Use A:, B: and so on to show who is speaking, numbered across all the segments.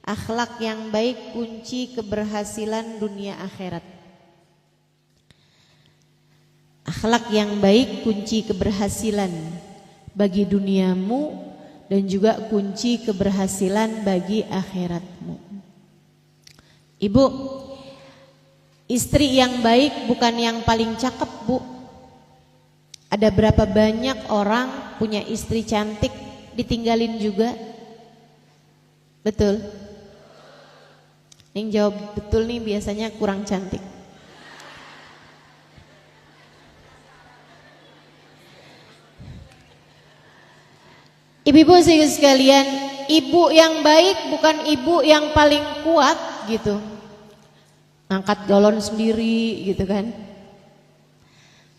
A: Akhlak yang baik kunci keberhasilan dunia akhirat. Akhlak yang baik kunci keberhasilan bagi duniamu dan juga kunci keberhasilan bagi akhiratmu. Ibu, istri yang baik bukan yang paling cakep, Bu. Ada berapa banyak orang punya istri cantik ditinggalin juga? Betul? Yang jawab betul nih biasanya kurang cantik. Ibu-ibu sekalian, ibu yang baik bukan ibu yang paling kuat gitu. Angkat galon sendiri gitu kan.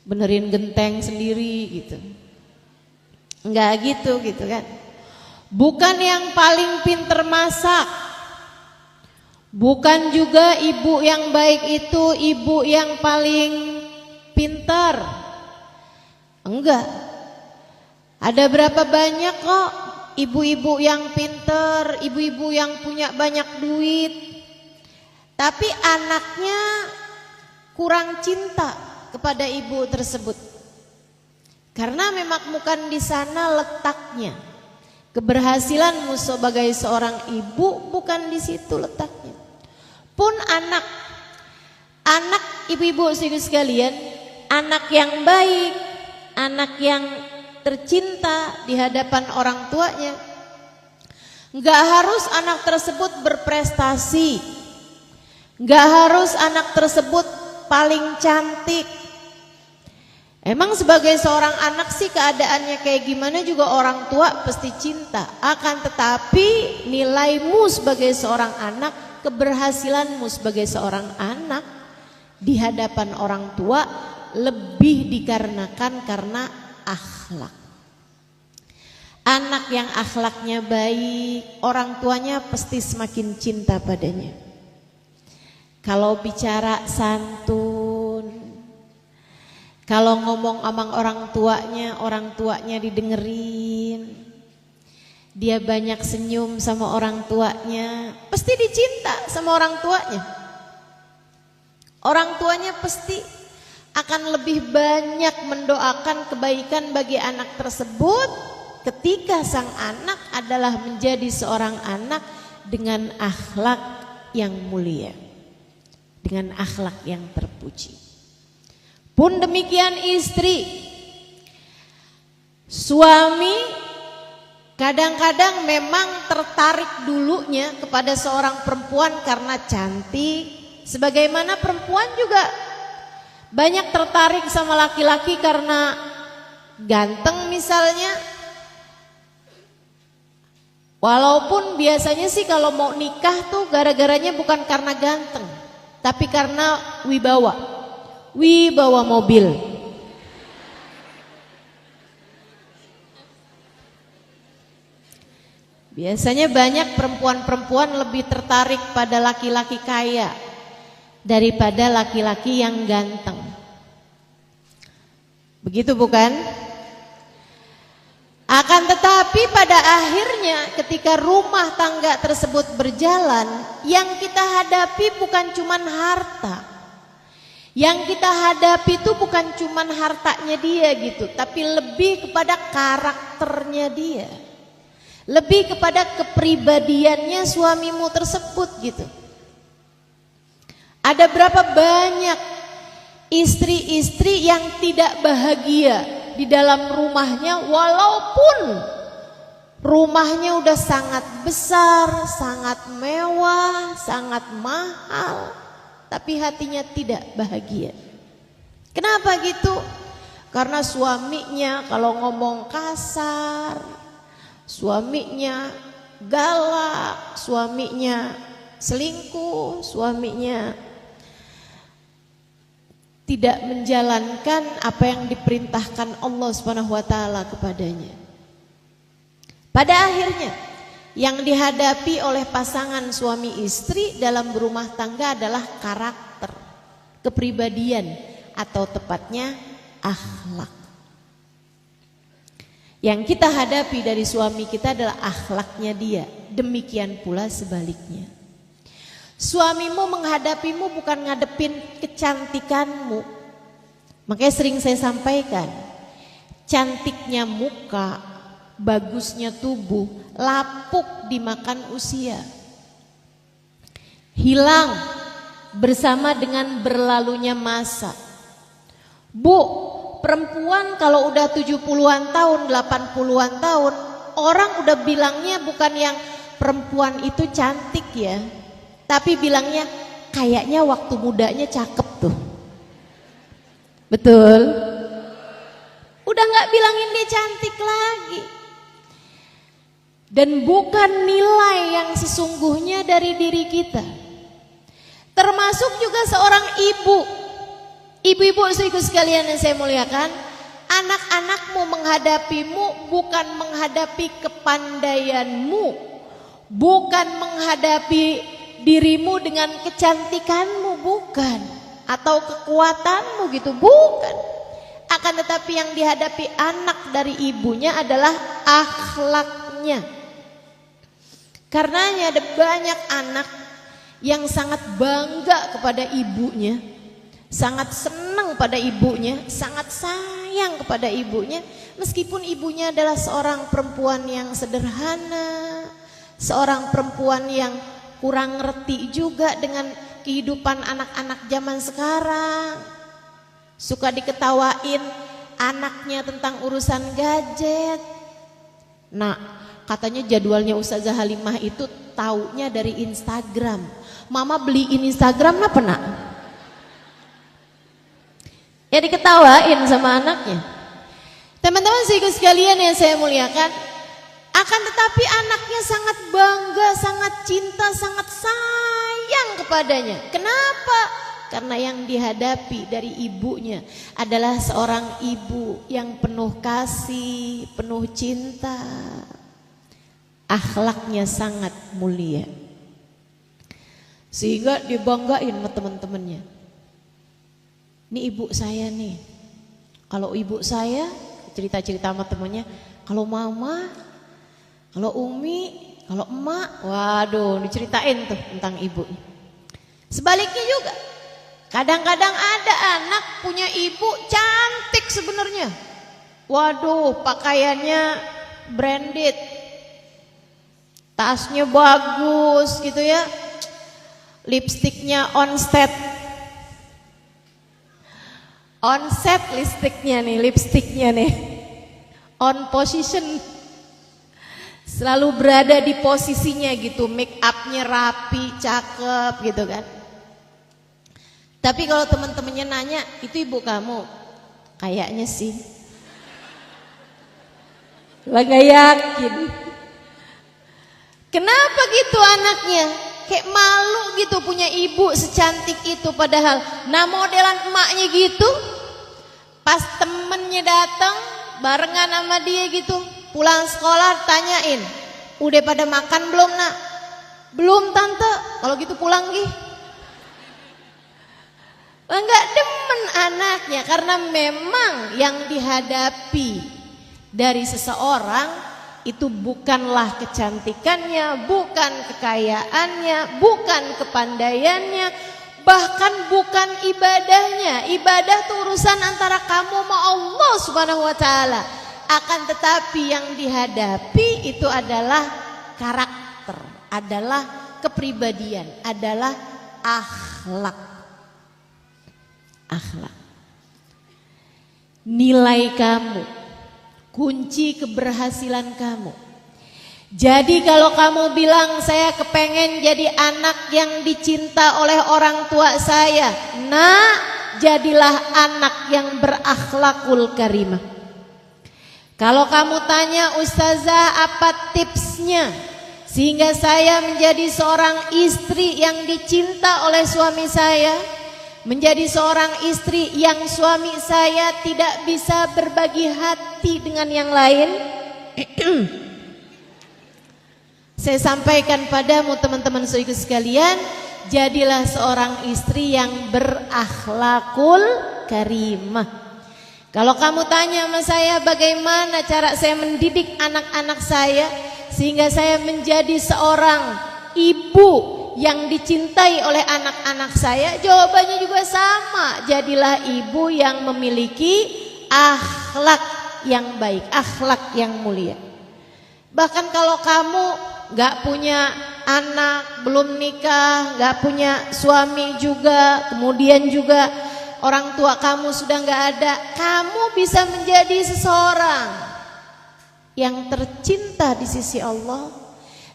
A: Benerin genteng sendiri gitu. Enggak gitu kan. Bukan yang paling pinter masak. Bukan juga ibu yang baik itu ibu yang paling pintar. Enggak. Ada berapa banyak kok ibu-ibu yang pinter, ibu-ibu yang punya banyak duit, tapi anaknya kurang cinta kepada ibu tersebut. Karena memang bukan di sana letaknya. Keberhasilanmu sebagai seorang ibu bukan di situ letaknya. Pun anak ibu-ibu sekalian, anak yang baik, anak yang tercinta di hadapan orang tuanya, nggak harus anak tersebut berprestasi, nggak harus anak tersebut paling cantik. Emang sebagai seorang anak sih keadaannya kayak gimana juga orang tua pasti cinta. Akan tetapi nilaimu sebagai seorang anak, keberhasilanmu sebagai seorang anak di hadapan orang tua lebih dikarenakan karena akhlak. Anak yang akhlaknya baik, orang tuanya pasti semakin cinta padanya. Kalau bicara santun, kalau ngomong sama orang tuanya didengerin, dia banyak senyum sama orang tuanya, pasti dicinta sama orang tuanya. Orang tuanya pasti akan lebih banyak mendoakan kebaikan bagi anak tersebut ketika sang anak adalah menjadi seorang anak dengan akhlak yang mulia, dengan akhlak yang terpuji. Pun demikian istri, suami kadang-kadang memang tertarik dulunya kepada seorang perempuan karena cantik, sebagaimana perempuan juga banyak tertarik sama laki-laki karena ganteng misalnya. Walaupun biasanya sih kalau mau nikah tuh gara-garanya bukan karena ganteng, tapi karena wibawa mobil. Biasanya banyak perempuan-perempuan lebih tertarik pada laki-laki kaya daripada laki-laki yang ganteng. Begitu bukan? Akan tetapi pada akhirnya ketika rumah tangga tersebut berjalan, yang kita hadapi bukan cuman harta. Yang kita hadapi itu bukan cuman hartanya dia gitu, tapi lebih kepada karakternya dia. Lebih kepada kepribadiannya suamimu tersebut gitu. Ada berapa banyak istri-istri yang tidak bahagia di dalam rumahnya, walaupun rumahnya udah sangat besar, sangat mewah, sangat mahal, tapi hatinya tidak bahagia. Kenapa gitu? Karena suaminya kalau ngomong kasar, suaminya galak, suaminya selingkuh, suaminya tidak menjalankan apa yang diperintahkan Allah Subhanahu wa taala kepadanya. Pada akhirnya yang dihadapi oleh pasangan suami istri dalam berumah tangga adalah karakter, kepribadian, atau tepatnya akhlak. Yang kita hadapi dari suami kita adalah akhlaknya dia. Demikian pula sebaliknya. Suamimu menghadapimu bukan ngadepin kecantikanmu. Makanya sering saya sampaikan, cantiknya muka, bagusnya tubuh, lapuk dimakan usia. Hilang bersama dengan berlalunya masa. Bu, perempuan kalau udah 70-an tahun, 80-an tahun, orang udah bilangnya bukan yang perempuan itu cantik ya, tapi bilangnya kayaknya waktu mudanya cakep tuh. Betul? Udah gak bilangin dia cantik lagi. Dan bukan nilai yang sesungguhnya dari diri kita. Termasuk juga seorang ibu. Ibu-ibu saudaraku sekalian yang saya muliakan, anak-anakmu menghadapimu bukan menghadapi kepandaianmu, bukan menghadapi dirimu dengan kecantikanmu, bukan, atau kekuatanmu gitu, bukan. Akan tetapi yang dihadapi anak dari ibunya adalah akhlaknya. Karenanya ada banyak anak yang sangat bangga kepada ibunya, sangat senang pada ibunya, sangat sayang kepada ibunya, meskipun ibunya adalah seorang perempuan yang sederhana, seorang perempuan yang kurang ngerti juga dengan kehidupan anak-anak zaman sekarang. Suka diketawain anaknya tentang urusan gadget. Nah, katanya jadwalnya Ustazah Halimah itu taunya dari Instagram. Mama beliin Instagram apa nak? Ya diketawain sama anaknya. Teman-teman sekalian yang saya muliakan, akan tetapi anaknya sangat bangga, sangat cinta, sangat sayang kepadanya. Kenapa? Karena yang dihadapi dari ibunya adalah seorang ibu yang penuh kasih, penuh cinta. Akhlaknya sangat mulia. Sehingga dibanggain sama teman-temannya. Ini ibu saya nih. Kalau ibu saya, cerita-cerita sama temannya, kalau mama, kalau umi, kalau emak, waduh diceritain tuh tentang ibunya. Sebaliknya juga, kadang-kadang ada anak punya ibu cantik sebenarnya. Waduh, pakaiannya branded, tasnya bagus gitu ya, lipstiknya on set lipstiknya nih, on position, selalu berada di posisinya gitu, make upnya rapi, cakep gitu kan. Tapi kalau teman-temannya nanya, itu ibu kamu? Kayaknya sih. Lah gak yakin. Kenapa gitu anaknya? Kayak malu gitu punya ibu secantik itu, padahal nah modelan emaknya gitu. Pas temennya datang barengan sama dia gitu, pulang sekolah tanyain, udah pada makan belum nak? Belum tante. Kalau gitu pulang gih. Enggak demen anaknya, karena memang yang dihadapi dari seseorang itu bukanlah kecantikannya, bukan kekayaannya, bukan kepandaiannya, bahkan bukan ibadahnya. Ibadah itu urusan antara kamu sama Allah Subhanahu wa taala. Akan tetapi yang dihadapi itu adalah karakter, adalah kepribadian, adalah akhlak. Akhlak. Nilai kamu, kunci keberhasilan kamu. Jadi kalau kamu bilang saya kepengen jadi anak yang dicinta oleh orang tua saya, nah jadilah anak yang berakhlakul karimah. Kalau kamu tanya, Ustazah apa tipsnya sehingga saya menjadi seorang istri yang dicinta oleh suami saya, menjadi seorang istri yang suami saya tidak bisa berbagi hati dengan yang lain? Saya sampaikan padamu teman-teman saudaraku sekalian, jadilah seorang istri yang berakhlakul karimah. Kalau kamu tanya sama saya bagaimana cara saya mendidik anak-anak saya sehingga saya menjadi seorang ibu yang dicintai oleh anak-anak saya, jawabannya juga sama. Jadilah ibu yang memiliki akhlak yang baik, akhlak yang mulia. Bahkan kalau kamu gak punya anak, belum nikah, gak punya suami juga, kemudian juga orang tua kamu sudah gak ada, kamu bisa menjadi seseorang yang tercinta di sisi Allah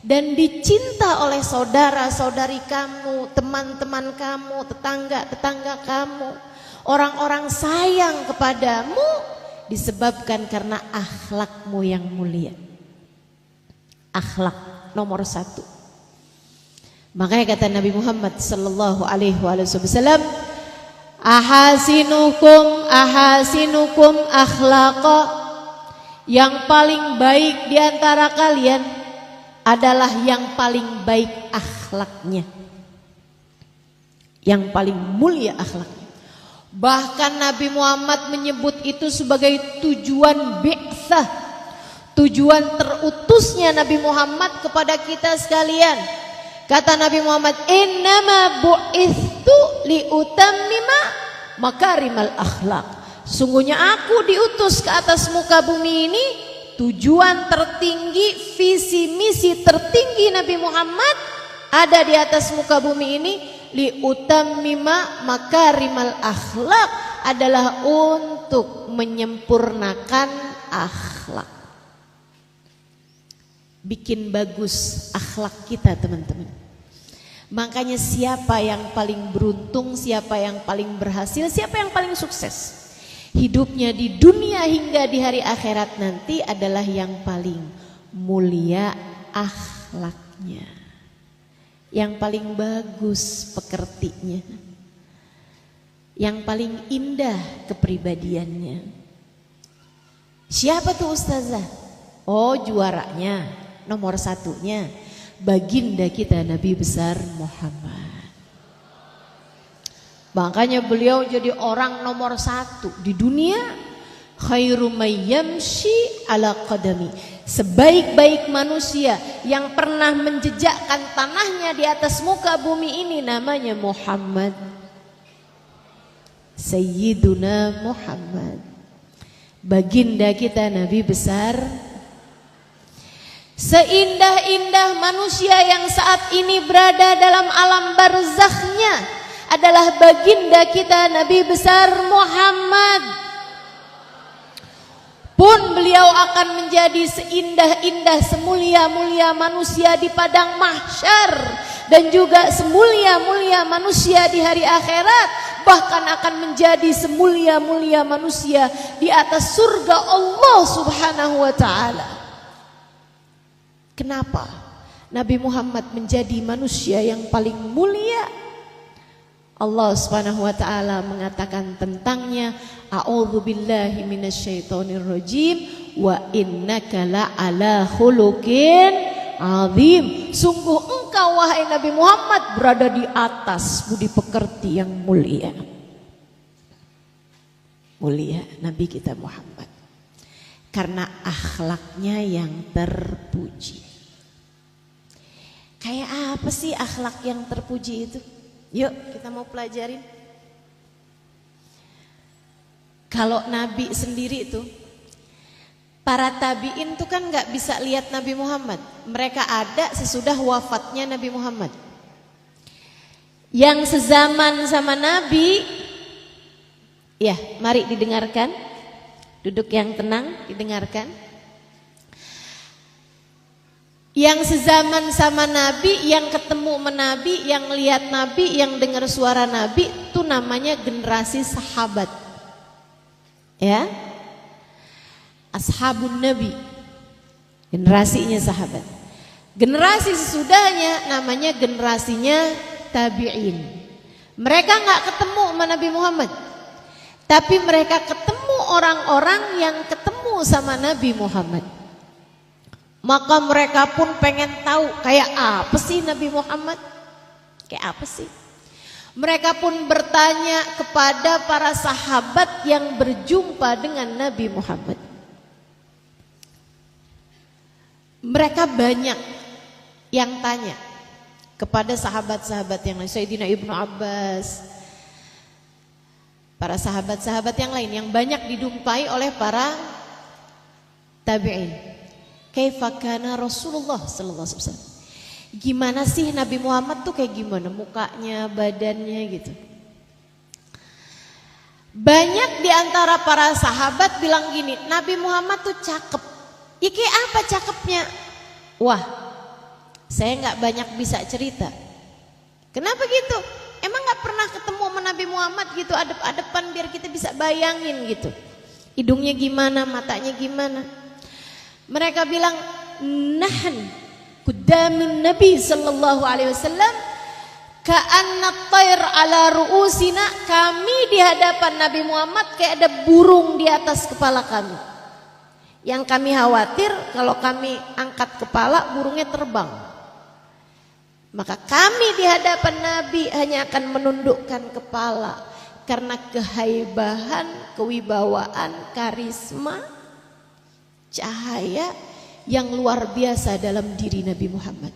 A: dan dicinta oleh saudara-saudari kamu, teman-teman kamu, tetangga-tetangga kamu. Orang-orang sayang kepadamu disebabkan karena akhlakmu yang mulia. Akhlak nomor 1. Makanya kata Nabi Muhammad sallallahu alaihi wasallam, ahasinukum akhlaqa. Yang paling baik di antara kalian adalah yang paling baik akhlaknya, yang paling mulia akhlaknya. Bahkan Nabi Muhammad menyebut itu sebagai tujuan bi'tsah, tujuan terutusnya Nabi Muhammad kepada kita sekalian. Kata Nabi Muhammad, innama bu'ithtu liutammima makarimal akhlak. Sungguhnya aku diutus ke atas muka bumi ini, tujuan tertinggi, visi misi tertinggi Nabi Muhammad ada di atas muka bumi ini, liutammima makarimal akhlak, adalah untuk menyempurnakan akhlak. Bikin bagus akhlak kita, teman-teman. Makanya siapa yang paling beruntung, siapa yang paling berhasil, siapa yang paling sukses hidupnya di dunia hingga di hari akhirat nanti adalah yang paling mulia akhlaknya, yang paling bagus pekertinya, yang paling indah kepribadiannya. Siapa tuh ustazah? Oh, juaranya, nomor 1-nya baginda kita Nabi besar Muhammad. Makanya beliau jadi orang nomor 1 di dunia. Khairu mayyamshi ala qadami, sebaik-baik manusia yang pernah menjejakkan tanahnya di atas muka bumi ini namanya Muhammad, Sayyiduna Muhammad, baginda kita Nabi besar. Seindah-indah manusia yang saat ini berada dalam alam barzakhnya adalah baginda kita Nabi besar Muhammad, pun beliau akan menjadi seindah-indah, semulia-mulia manusia di padang mahsyar dan juga semulia-mulia manusia di hari akhirat, bahkan akan menjadi semulia-mulia manusia di atas surga Allah Subhanahu wa taala. Kenapa Nabi Muhammad menjadi manusia yang paling mulia? Allah Subhanahu wa taala mengatakan tentangnya, a'udzubillahi minasyaitonirrajim, wa innaka la'ala khuluqin azim. Sungguh engkau wahai Nabi Muhammad berada di atas budi pekerti yang mulia. Mulia Nabi kita Muhammad karena akhlaknya yang terpuji. Kayak apa sih akhlak yang terpuji itu? Yuk kita mau pelajarin. Kalau Nabi sendiri itu, para tabiin tuh kan gak bisa lihat Nabi Muhammad. Mereka ada sesudah wafatnya Nabi Muhammad. Yang sezaman sama Nabi, ya mari didengarkan. Duduk yang tenang, didengarkan. Yang sezaman sama Nabi, yang ketemu sama Nabi, yang lihat Nabi, yang dengar suara Nabi, itu namanya generasi sahabat. Ya, ashabun Nabi, generasinya sahabat. Generasi sesudahnya namanya generasinya tabi'in. Mereka nggak ketemu sama Nabi Muhammad, tapi mereka ketemu orang-orang yang ketemu sama Nabi Muhammad. Maka mereka pun pengen tahu kayak apa sih Nabi Muhammad? Kayak apa sih? Mereka pun bertanya kepada para sahabat yang berjumpa dengan Nabi Muhammad. Mereka banyak yang tanya kepada sahabat-sahabat yang lain, Sayyidina Ibnu Abbas, para sahabat-sahabat yang lain yang banyak dijumpai oleh para tabi'in. Kaifa kana Rasulullah sallallahu alaihi wasallam? Gimana sih Nabi Muhammad tuh kayak gimana mukanya, badannya gitu. Banyak di antara para sahabat bilang gini, Nabi Muhammad tuh cakep. Ya kayak apa cakepnya? Wah, saya nggak banyak bisa cerita. Kenapa gitu? Emang nggak pernah ketemu sama Nabi Muhammad gitu adep-adepan biar kita bisa bayangin gitu. Hidungnya gimana, matanya gimana? Mereka bilang, nahan Qudamin Nabi sallallahu alaihi wasallam ka'anna at-tayr ala ru'usina, kami di hadapan Nabi Muhammad kayak ada burung di atas kepala kami. Yang kami khawatir kalau kami angkat kepala burungnya terbang. Maka kami di hadapan Nabi hanya akan menundukkan kepala karena kehaibahan, kewibawaan, karisma, cahaya yang luar biasa dalam diri Nabi Muhammad.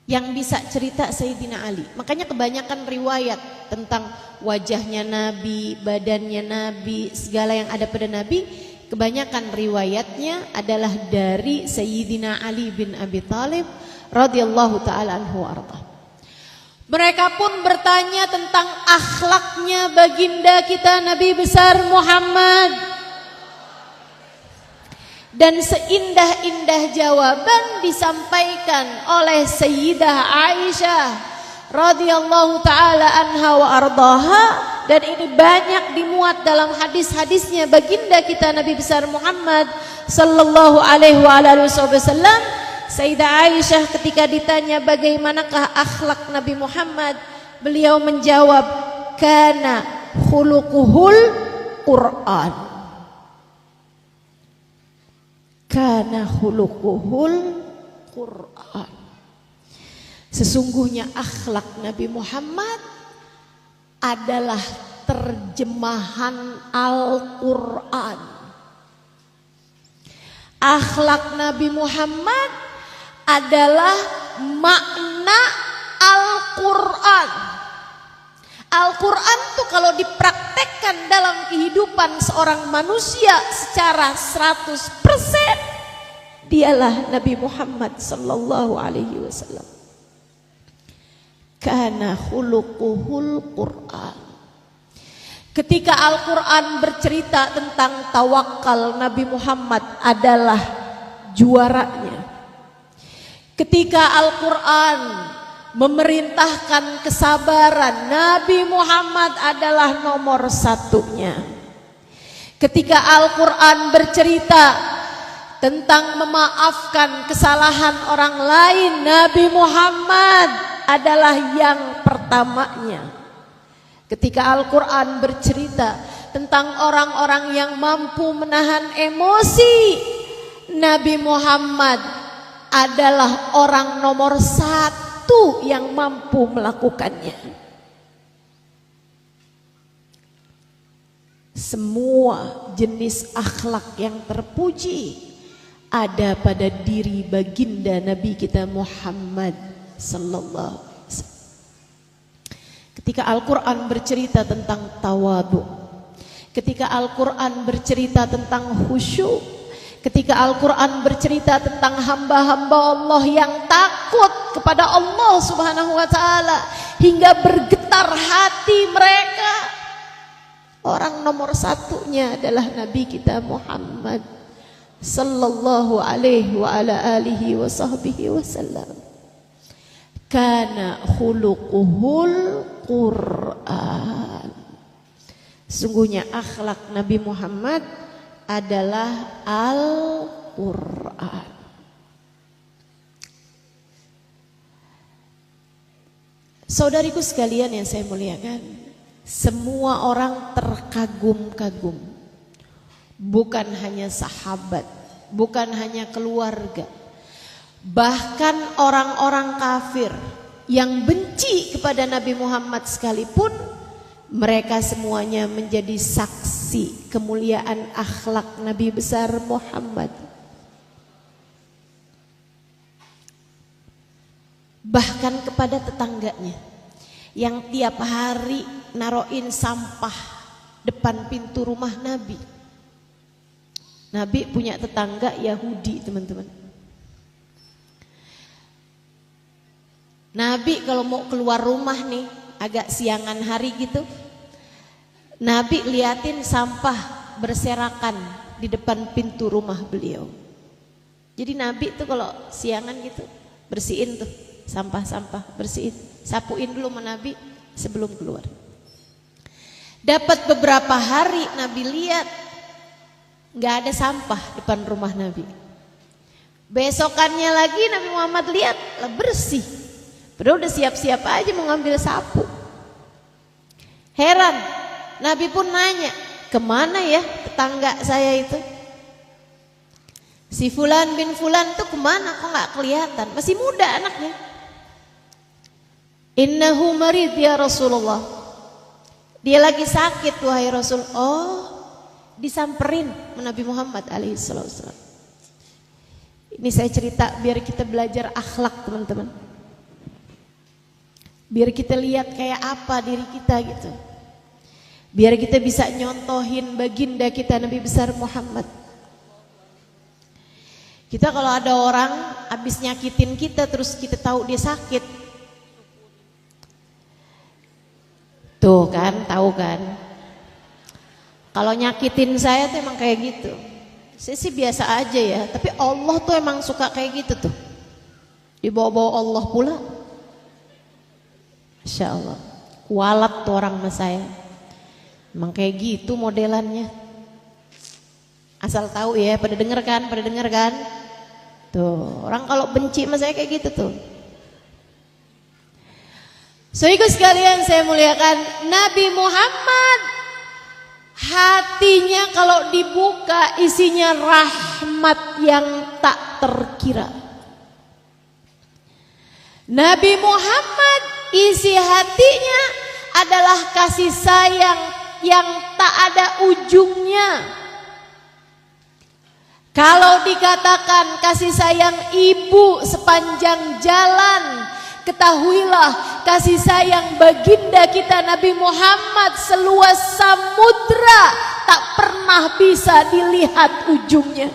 A: Yang bisa cerita Sayyidina Ali. Makanya kebanyakan riwayat tentang wajahnya Nabi, badannya Nabi, segala yang ada pada Nabi, kebanyakan riwayatnya adalah dari Sayyidina Ali bin Abi Thalib radhiyallahu taala anhu arda. Mereka pun bertanya tentang akhlaknya baginda kita Nabi besar Muhammad. Dan seindah-indah jawaban disampaikan oleh Sayyidah Aisyah radhiyallahu taala anha wa ardaha, dan ini banyak dimuat dalam hadis-hadisnya baginda kita Nabi besar Muhammad sallallahu alaihi wasallam. Sayyidah Aisyah ketika ditanya bagaimanakah akhlak Nabi Muhammad, beliau menjawab, kana khuluquhul Qur'an. Kana khuluquhul Qur'an. Sesungguhnya akhlak Nabi Muhammad adalah terjemahan Al-Qur'an. Akhlak Nabi Muhammad adalah makna Al-Qur'an. Al-Quran tuh kalau dipraktekkan dalam kehidupan seorang manusia secara 100%, dialah Nabi Muhammad sallallahu alaihi wasallam. Kana khuluquhul Qur'an. Ketika Al-Quran bercerita tentang tawakal, Nabi Muhammad adalah juaranya. Ketika Al-Quran memerintahkan kesabaran, Nabi Muhammad adalah nomor satunya. Ketika Al-Quran bercerita tentang memaafkan kesalahan orang lain, Nabi Muhammad adalah yang pertamanya. Ketika Al-Quran bercerita tentang orang-orang yang mampu menahan emosi, Nabi Muhammad adalah orang nomor satu yang mampu melakukannya. Semua jenis akhlak yang terpuji ada pada diri baginda Nabi kita Muhammad sallallahu alaihi wasallam. Ketika Al-Quran bercerita tentang tawadu, ketika Al-Quran bercerita tentang khusyuk, ketika Al-Quran bercerita tentang hamba-hamba Allah yang takut kepada Allah subhanahu wa ta'ala hingga bergetar hati mereka, orang nomor satunya adalah Nabi kita Muhammad sallallahu alaihi wa ala alihi wa sahbihi wasallam. Kana khuluquhul Qur'an. Sungguhnya akhlak Nabi Muhammad adalah Al-Qur'an. Saudariku sekalian yang saya muliakan, semua orang terkagum-kagum. Bukan hanya sahabat, bukan hanya keluarga, bahkan orang-orang kafir yang benci kepada Nabi Muhammad sekalipun, mereka semuanya menjadi saksi kemuliaan akhlak Nabi besar Muhammad. Bahkan kepada tetangganya yang tiap hari naroin sampah depan pintu rumah Nabi. Nabi punya tetangga Yahudi, teman-teman. Nabi kalau mau keluar rumah nih agak siangan hari gitu, Nabi liatin sampah berserakan di depan pintu rumah beliau. Jadi Nabi tuh kalau siangan gitu bersihin tuh sampah-sampah, bersihin, sapuin dulu sama Nabi sebelum keluar. Dapat beberapa hari Nabi lihat nggak ada sampah depan rumah Nabi. Besokannya lagi Nabi Muhammad lihat lah bersih. Padahal udah siap-siap aja mau ngambil sapu. Heran, Nabi pun nanya, kemana ya tetangga saya itu? Si Fulan bin Fulan tuh kemana, kok gak kelihatan? Masih muda anaknya. Innahu marid ya Rasulullah. Dia lagi sakit wahai Rasul. Oh, disamperin Nabi Muhammad alaihissalam. Ini saya cerita biar kita belajar akhlak, teman-teman. Biar kita lihat kayak apa diri kita gitu. Biar kita bisa nyontohin baginda kita Nabi besar Muhammad. Kita kalau ada orang habis nyakitin kita terus kita tahu dia sakit, tuh kan, tahu kan. Kalau nyakitin saya tuh emang kayak gitu. Saya sih biasa aja ya, tapi Allah tuh emang suka kayak gitu tuh. Dibawa-bawa Allah pula. Masya Allah, kualat tuh orang sama saya. Emang kayak gitu modelannya. Asal tahu ya, pada denger kan? Tuh, orang kalau benci sama saya kayak gitu tuh. Saudaraku sekalian saya muliakan, Nabi Muhammad hatinya kalau dibuka isinya rahmat yang tak terkira. Nabi Muhammad isi hatinya adalah kasih sayang yang tak ada ujungnya. Kalau dikatakan kasih sayang ibu sepanjang jalan, ketahuilah kasih sayang baginda kita Nabi Muhammad seluas samudra tak pernah bisa dilihat ujungnya.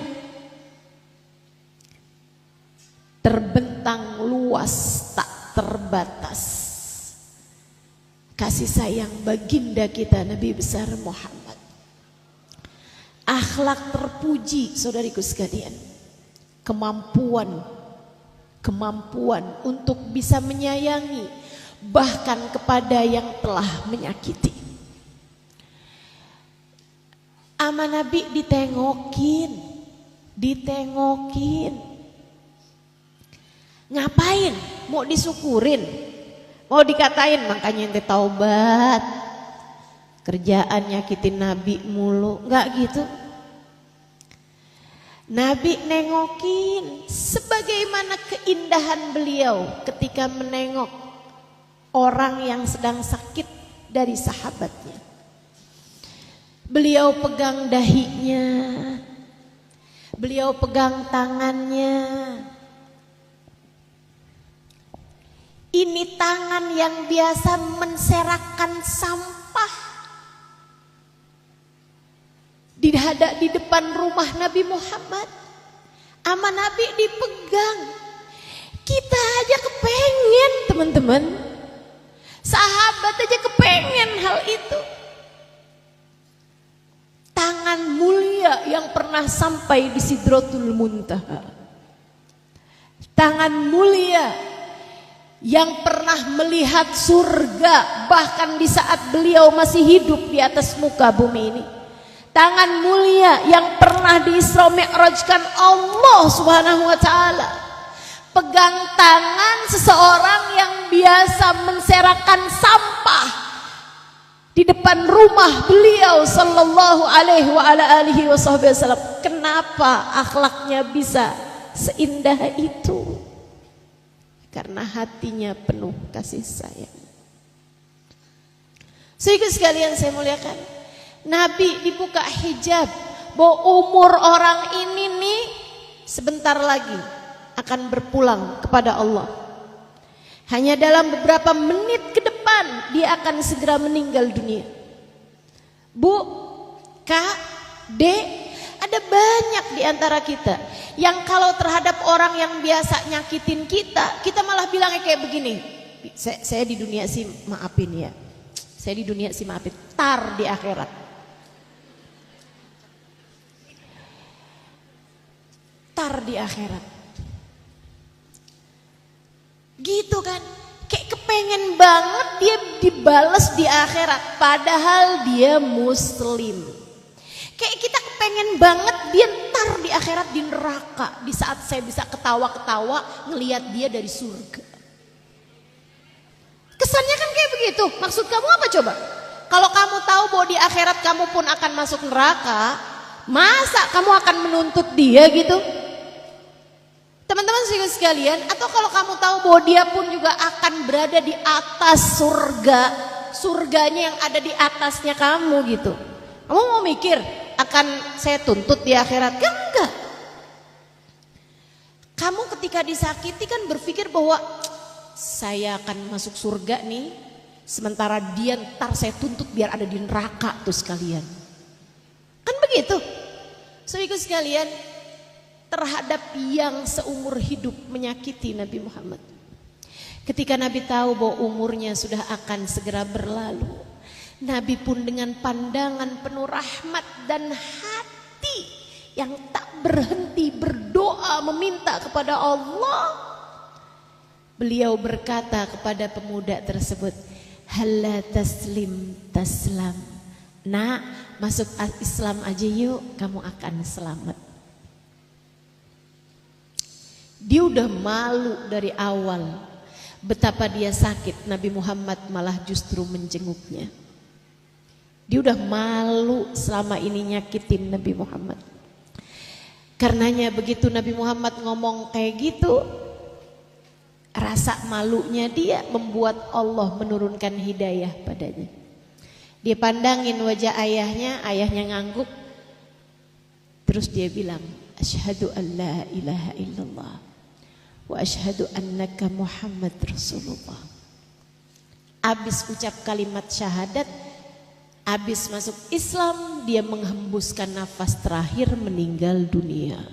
A: Terbentang luas tak terbatas kasih sayang baginda kita Nabi besar Muhammad. Akhlak terpuji saudariku sekalian. Kemampuan untuk bisa menyayangi bahkan kepada yang telah menyakiti. Ama Nabi ditengokin. Ngapain? Mau disyukurin? Mau dikatain makanya ente taubat? Kerjaan nyakitin Nabi mulu, enggak gitu. Nabi nengokin sebagaimana keindahan beliau ketika menengok orang yang sedang sakit dari sahabatnya. Beliau pegang dahinya, beliau pegang tangannya. Ini tangan yang biasa menserakan sampah di depan rumah Nabi Muhammad. Ama Nabi dipegang. Kita aja kepengen, teman-teman. Sahabat aja kepengen hal itu. Tangan mulia yang pernah sampai di Sidratul Muntaha. Tangan mulia yang pernah melihat surga bahkan di saat beliau masih hidup di atas muka bumi ini. Tangan mulia yang pernah di-Isra Mi'rajkan Allah Subhanahu wa taala. Pegang tangan seseorang yang biasa menserakan sampah di depan rumah beliau sallallahu alaihi wa ala alihi wasallam. Kenapa akhlaknya bisa seindah itu? karena hatinya penuh kasih sayang. Saudara sekalian saya muliakan, Nabi dibuka hijab bahwa umur orang ini nih sebentar lagi akan berpulang kepada Allah. Hanya dalam beberapa menit ke depan dia akan segera meninggal dunia. Bu, Kak, Dek, ada banyak di antara kita yang kalau terhadap orang yang biasa nyakitin kita malah bilangnya kayak begini. Saya di dunia sih maafin ya. Saya di dunia sih maafin, tar di akhirat. Tar di akhirat. Gitu kan? Kayak kepengen banget dia dibales di akhirat padahal dia muslim. Kayak kita kepengen banget dia ntar di akhirat di neraka di saat saya bisa ketawa-ketawa ngelihat dia dari surga. Kesannya kan kayak begitu. Maksud kamu apa coba? Kalau kamu tahu bahwa di akhirat kamu pun akan masuk neraka, masa kamu akan menuntut dia gitu? Teman-teman sekalian, atau kalau kamu tahu bahwa dia pun juga akan berada di atas surga, surganya yang ada di atasnya kamu gitu. Kamu mau mikir akan saya tuntut di akhirat? Kan enggak. Kamu ketika disakiti kan berpikir bahwa saya akan masuk surga nih, sementara dia ntar saya tuntut biar ada di neraka tuh sekalian. Kan begitu. Saudara sekalian, terhadap yang seumur hidup menyakiti Nabi Muhammad. Ketika Nabi tahu bahwa umurnya sudah akan segera berlalu, Nabi pun dengan pandangan penuh rahmat dan hati yang tak berhenti berdoa meminta kepada Allah. Beliau berkata kepada pemuda tersebut, "Halla taslim taslam." Nak, masuk Islam aja yuk, kamu akan selamat. Dia udah malu dari awal betapa dia sakit, Nabi Muhammad malah justru menjenguknya. Dia udah malu selama ini nyakitin Nabi Muhammad. Karenanya begitu Nabi Muhammad ngomong kayak gitu, rasa malunya dia membuat Allah menurunkan hidayah padanya. Dia pandangin wajah ayahnya ngangguk. Terus dia bilang, "Asyhadu an la ilaha illallah wa asyhadu annaka Muhammad Rasulullah." Abis ucap kalimat syahadat, abis masuk Islam, dia menghembuskan nafas terakhir meninggal dunia.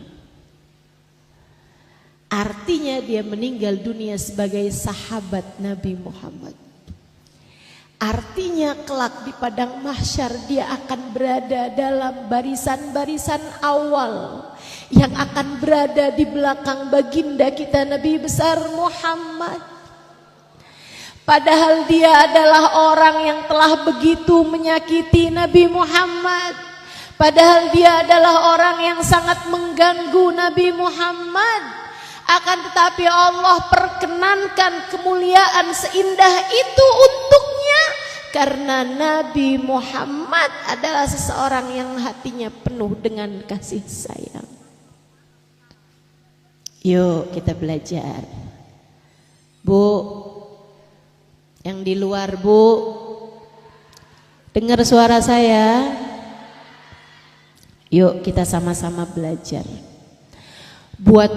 A: Artinya dia meninggal dunia sebagai sahabat Nabi Muhammad. Artinya kelak di padang mahsyar dia akan berada dalam barisan-barisan awal yang akan berada di belakang baginda kita Nabi besar Muhammad. Padahal dia adalah orang yang telah begitu menyakiti Nabi Muhammad. Padahal dia adalah orang yang sangat mengganggu Nabi Muhammad. Akan tetapi Allah perkenankan kemuliaan seindah itu untuknya. Karena Nabi Muhammad adalah seseorang yang hatinya penuh dengan kasih sayang. Yuk kita belajar. Bu, yang di luar bu, dengar suara saya? Yuk kita sama-sama belajar. Buat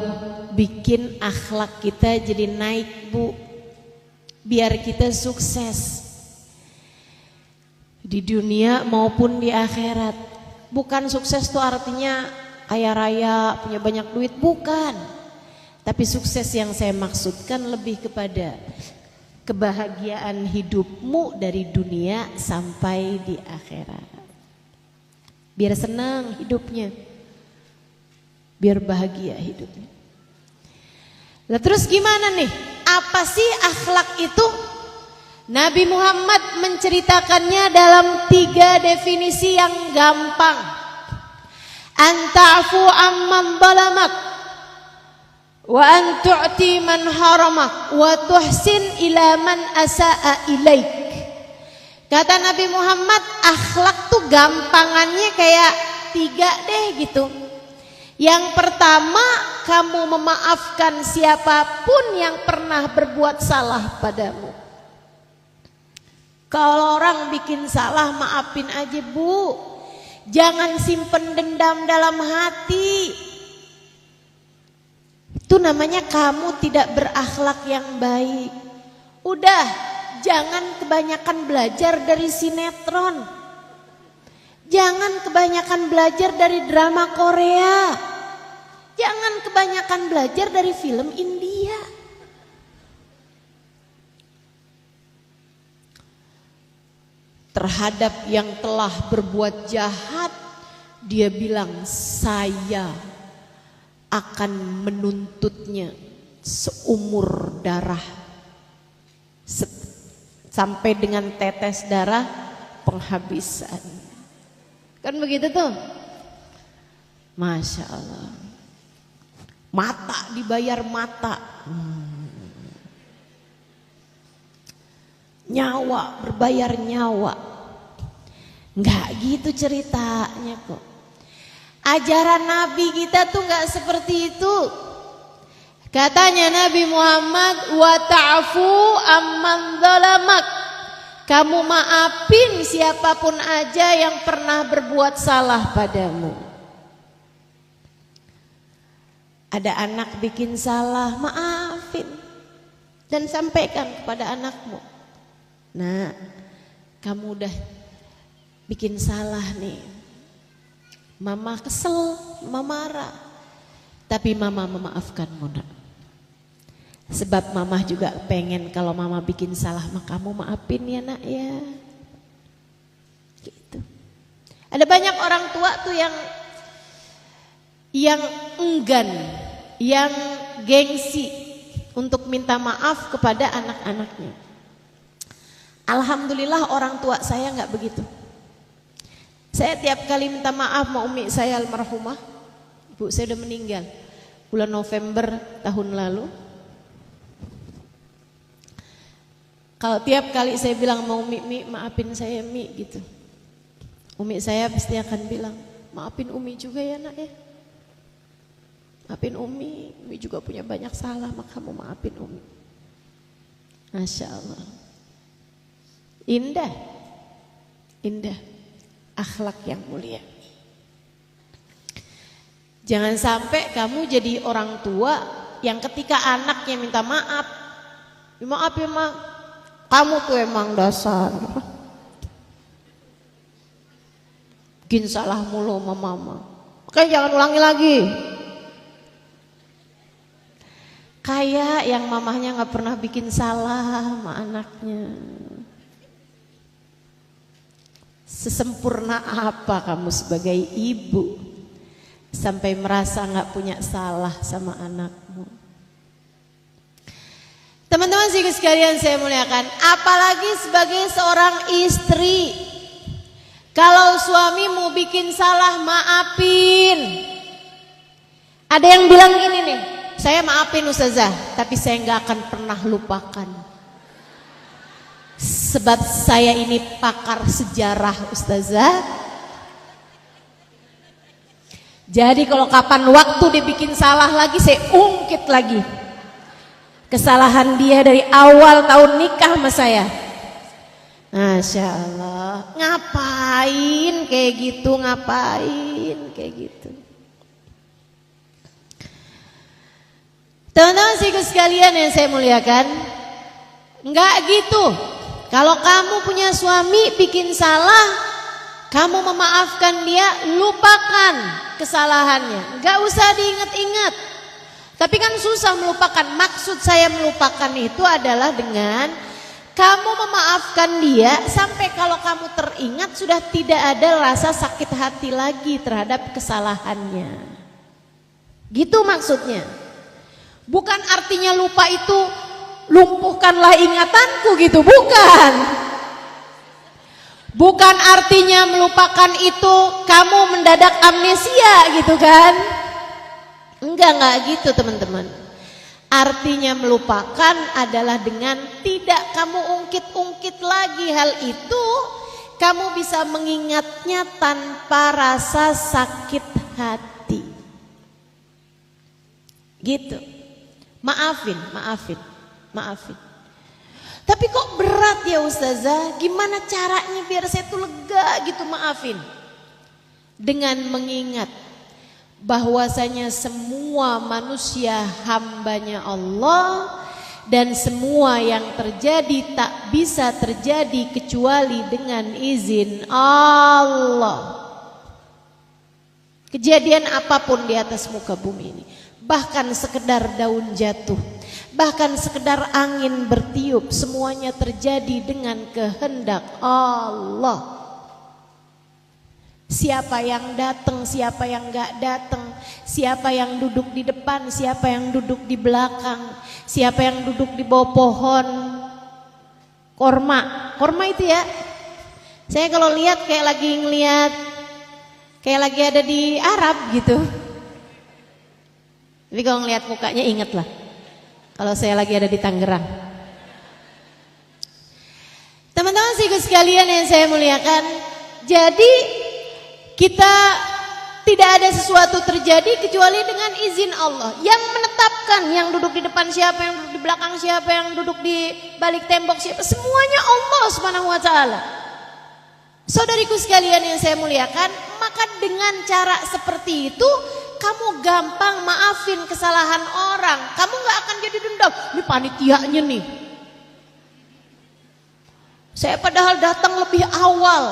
A: bikin akhlak kita jadi naik bu, biar kita sukses di dunia maupun di akhirat. Bukan sukses tuh artinya kaya raya, punya banyak duit, bukan. Tapi sukses yang saya maksudkan lebih kepada kebahagiaan hidupmu dari dunia sampai di akhirat. Biar senang hidupnya, biar bahagia hidupnya. Lah terus gimana nih? Apa sih akhlak itu? Nabi Muhammad menceritakannya dalam 3 definisi yang gampang. Anta'fu amman zalamak, wa an tu'ti man haramak, wa tuhsin ila man asa'a ilaik. Kata Nabi Muhammad, akhlak tuh gampangannya kayak 3 deh gitu. Yang pertama, kamu memaafkan siapapun yang pernah berbuat salah padamu. Kalau orang bikin salah, maafin aja, Bu. Jangan simpen dendam dalam hati. Itu namanya kamu tidak berakhlak yang baik. Udah, jangan kebanyakan belajar dari sinetron. Jangan kebanyakan belajar dari drama Korea. Jangan kebanyakan belajar dari film India. Terhadap yang telah berbuat jahat, dia bilang, saya akan menuntutnya seumur darah, sampai dengan tetes darah penghabisan. Kan begitu tuh. Masya Allah. Mata dibayar mata. Nyawa berbayar nyawa. Enggak gitu ceritanya kok. Ajaran Nabi kita tuh enggak seperti itu. Katanya Nabi Muhammad, wa ta'fu amman dzalamak. Kamu maafin siapapun aja yang pernah berbuat salah padamu. Ada anak bikin salah, maafin dan sampaikan kepada anakmu. Nah, kamu udah bikin salah nih. Mama kesel, mama marah. Tapi mama memaafkanmu, nak. Sebab mama juga pengen kalau mama bikin salah, maka kamu maafin ya, nak ya. Gitu. Ada banyak orang tua tuh yang enggan, yang gengsi untuk minta maaf kepada anak-anaknya. Alhamdulillah orang tua saya nggak begitu. Saya tiap kali minta maaf sama umi saya almarhumah, ibu saya udah meninggal bulan November tahun lalu. Kalau tiap kali saya bilang mau umi maafin saya mi gitu, umi saya pasti akan bilang, maafin umi juga ya, nak ya. Maafin umi juga punya banyak salah, maka kamu maafin umi. Masya Allah. Indah, indah, akhlak yang mulia. Jangan sampai kamu jadi orang tua yang ketika anaknya minta maaf, maaf ya ma, kamu tuh emang dasar bikin salah mulu sama mama, oke jangan ulangi lagi. Kayak yang mamahnya gak pernah bikin salah sama anaknya. Sesempurna apa kamu sebagai ibu sampai merasa gak punya salah sama anakmu? Teman-teman sekalian saya muliakan, apalagi sebagai seorang istri, kalau suamimu bikin salah maafin. Ada yang bilang gini nih, saya maafin Ustazah, tapi saya nggak akan pernah lupakan. Sebab saya ini pakar sejarah Ustazah. Jadi kalau kapan waktu dia bikin salah lagi, saya ungkit lagi kesalahan dia dari awal tahun nikah sama saya. Masya Allah. Ngapain kayak gitu, ngapain kayak gitu. Teman-teman sekalian yang saya muliakan, enggak gitu. Kalau kamu punya suami bikin salah, kamu memaafkan dia, lupakan kesalahannya. Enggak usah diingat-ingat. Tapi kan susah melupakan. Maksud saya melupakan itu adalah dengan kamu memaafkan dia sampai kalau kamu teringat sudah tidak ada rasa sakit hati lagi terhadap kesalahannya. Gitu maksudnya. Bukan artinya lupa itu lumpuhkanlah ingatanku gitu, bukan. Bukan artinya melupakan itu kamu mendadak amnesia gitu kan. Enggak gitu teman-teman. Artinya melupakan adalah dengan tidak kamu ungkit-ungkit lagi hal itu, kamu bisa mengingatnya tanpa rasa sakit hati. Gitu. Maafin. Tapi kok berat ya Ustazah? Gimana caranya biar saya tuh lega gitu maafin? Dengan mengingat bahwasanya semua manusia hambanya Allah, dan semua yang terjadi tak bisa terjadi kecuali dengan izin Allah. Kejadian apapun di atas muka bumi ini, bahkan sekedar daun jatuh, bahkan sekedar angin bertiup, semuanya terjadi dengan kehendak Allah. Siapa yang datang, siapa yang gak datang, siapa yang duduk di depan, siapa yang duduk di belakang, siapa yang duduk di bawah pohon korma itu ya. Saya kalau lihat kayak lagi ngelihat, kayak lagi ada di Arab gitu. Tapi kalau ngelihat mukanya ingatlah kalau saya lagi ada di Tangerang. Teman-teman sekalian yang saya muliakan, jadi kita tidak ada sesuatu terjadi kecuali dengan izin Allah. Yang menetapkan yang duduk di depan siapa, yang duduk di belakang siapa, yang duduk di balik tembok siapa, semuanya Allah Subhanahu wa taala. Saudariku sekalian yang saya muliakan, maka dengan cara seperti itu kamu gampang maafin kesalahan orang. Kamu gak akan jadi dendam. Ini panitianya nih, saya padahal datang lebih awal,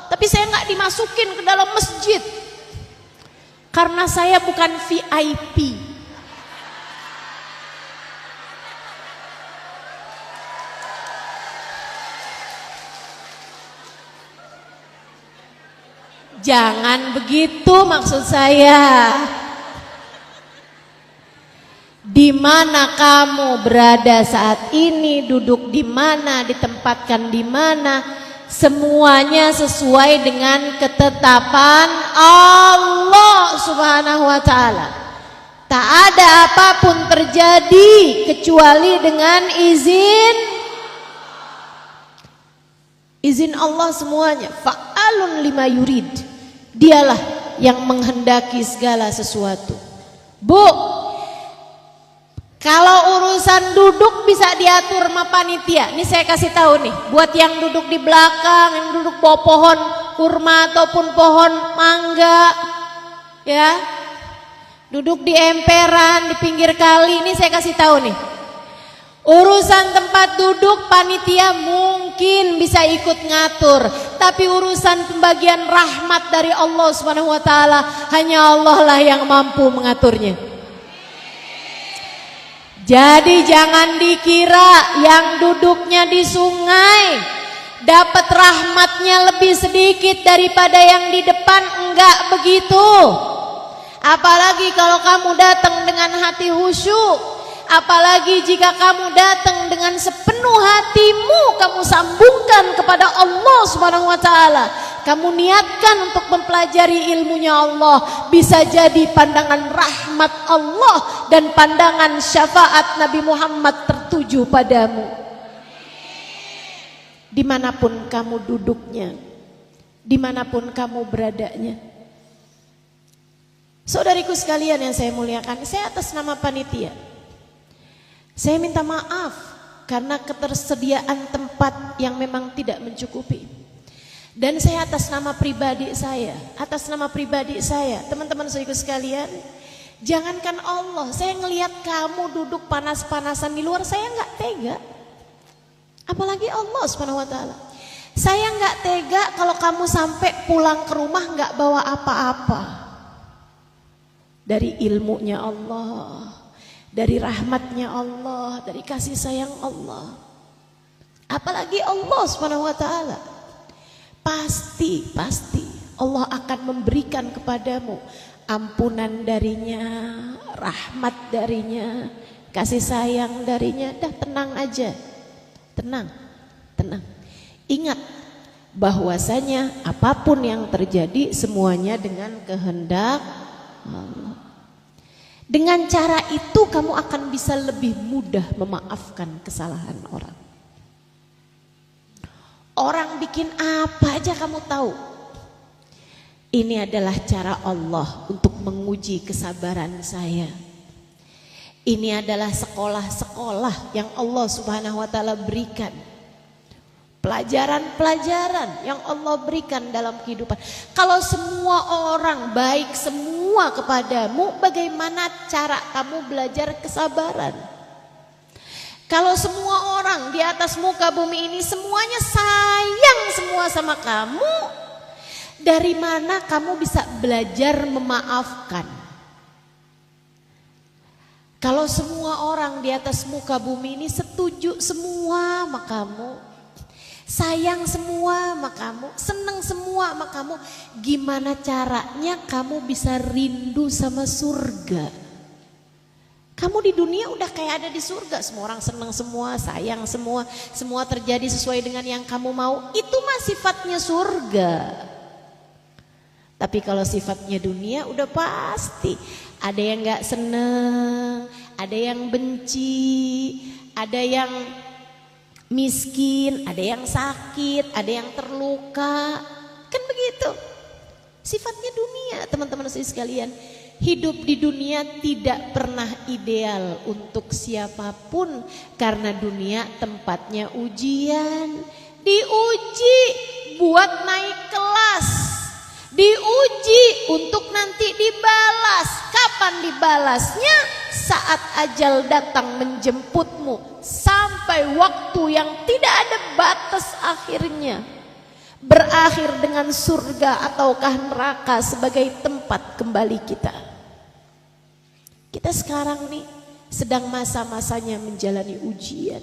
A: tapi saya gak dimasukin ke dalam masjid karena saya bukan VIP. Jangan begitu maksud saya. Di mana kamu berada saat ini, duduk di mana, ditempatkan di mana, semuanya sesuai dengan ketetapan Allah Subhanahu wa taala. Tak ada apapun terjadi kecuali dengan izin Allah semuanya. Fa'alun lima yurid. Dialah yang menghendaki segala sesuatu. Bu, kalau urusan duduk bisa diatur sama panitia. Ini saya kasih tahu nih, buat yang duduk di belakang, yang duduk bawah pohon kurma ataupun pohon mangga, ya, duduk di emperan, di pinggir kali. Ini saya kasih tahu nih, urusan tempat duduk panitia mungkin bisa ikut ngatur, tapi urusan pembagian rahmat dari Allah Subhanahu wa taala hanya Allah lah yang mampu mengaturnya. Jadi jangan dikira yang duduknya di sungai dapat rahmatnya lebih sedikit daripada yang di depan, enggak begitu. Apalagi kalau kamu datang dengan hati khusyuk. Apalagi jika kamu datang dengan sepenuh hatimu, kamu sambungkan kepada Allah Subhanahu wa taala. Kamu niatkan untuk mempelajari ilmunya Allah, bisa jadi pandangan rahmat Allah dan pandangan syafaat Nabi Muhammad tertuju padamu. Dimanapun kamu duduknya, dimanapun kamu beradanya. Saudariku sekalian yang saya muliakan, saya atas nama panitia, saya minta maaf karena ketersediaan tempat yang memang tidak mencukupi. Dan saya atas nama pribadi saya, teman-teman saudaraku sekalian, jangankan Allah, saya ngelihat kamu duduk panas-panasan di luar, saya nggak tega. Apalagi Allah Subhanahu wa taala. Saya nggak tega kalau kamu sampai pulang ke rumah nggak bawa apa-apa. Dari ilmunya Allah, dari rahmatnya Allah, dari kasih sayang Allah. Apalagi Allah Subhanahu wa taala. Pasti Allah akan memberikan kepadamu ampunan darinya, rahmat darinya, kasih sayang darinya. Dah tenang aja. Tenang. Ingat bahwasanya apapun yang terjadi semuanya dengan kehendak Allah. Dengan cara itu kamu akan bisa lebih mudah memaafkan kesalahan orang. Orang bikin apa aja kamu tahu. Ini adalah cara Allah untuk menguji kesabaran saya. Ini adalah sekolah-sekolah yang Allah Subhanahu wa taala berikan. Pelajaran-pelajaran yang Allah berikan dalam kehidupan. Kalau semua orang baik semua kepadamu, bagaimana cara kamu belajar kesabaran? Kalau semua orang di atas muka bumi ini semuanya sayang semua sama kamu, dari mana kamu bisa belajar memaafkan? Kalau semua orang di atas muka bumi ini setuju semua sama kamu, sayang semua sama kamu, seneng semua sama kamu, gimana caranya kamu bisa rindu sama surga? Kamu di dunia udah kayak ada di surga, semua orang seneng semua, sayang semua, semua terjadi sesuai dengan yang kamu mau. Itu mah sifatnya surga. Tapi kalau sifatnya dunia udah pasti ada yang gak seneng, ada yang benci, ada yang miskin, ada yang sakit, ada yang terluka. Kan begitu sifatnya dunia, teman-teman sekalian. Hidup di dunia tidak pernah ideal untuk siapapun, karena dunia tempatnya ujian. Diuji buat naik kelas, diuji untuk nanti dibalas. Kapan dibalasnya? Saat ajal datang menjemputmu, sampai waktu yang tidak ada batas akhirnya, berakhir dengan surga ataukah neraka sebagai tempat kembali kita. Kita sekarang nih sedang masa-masanya menjalani ujian.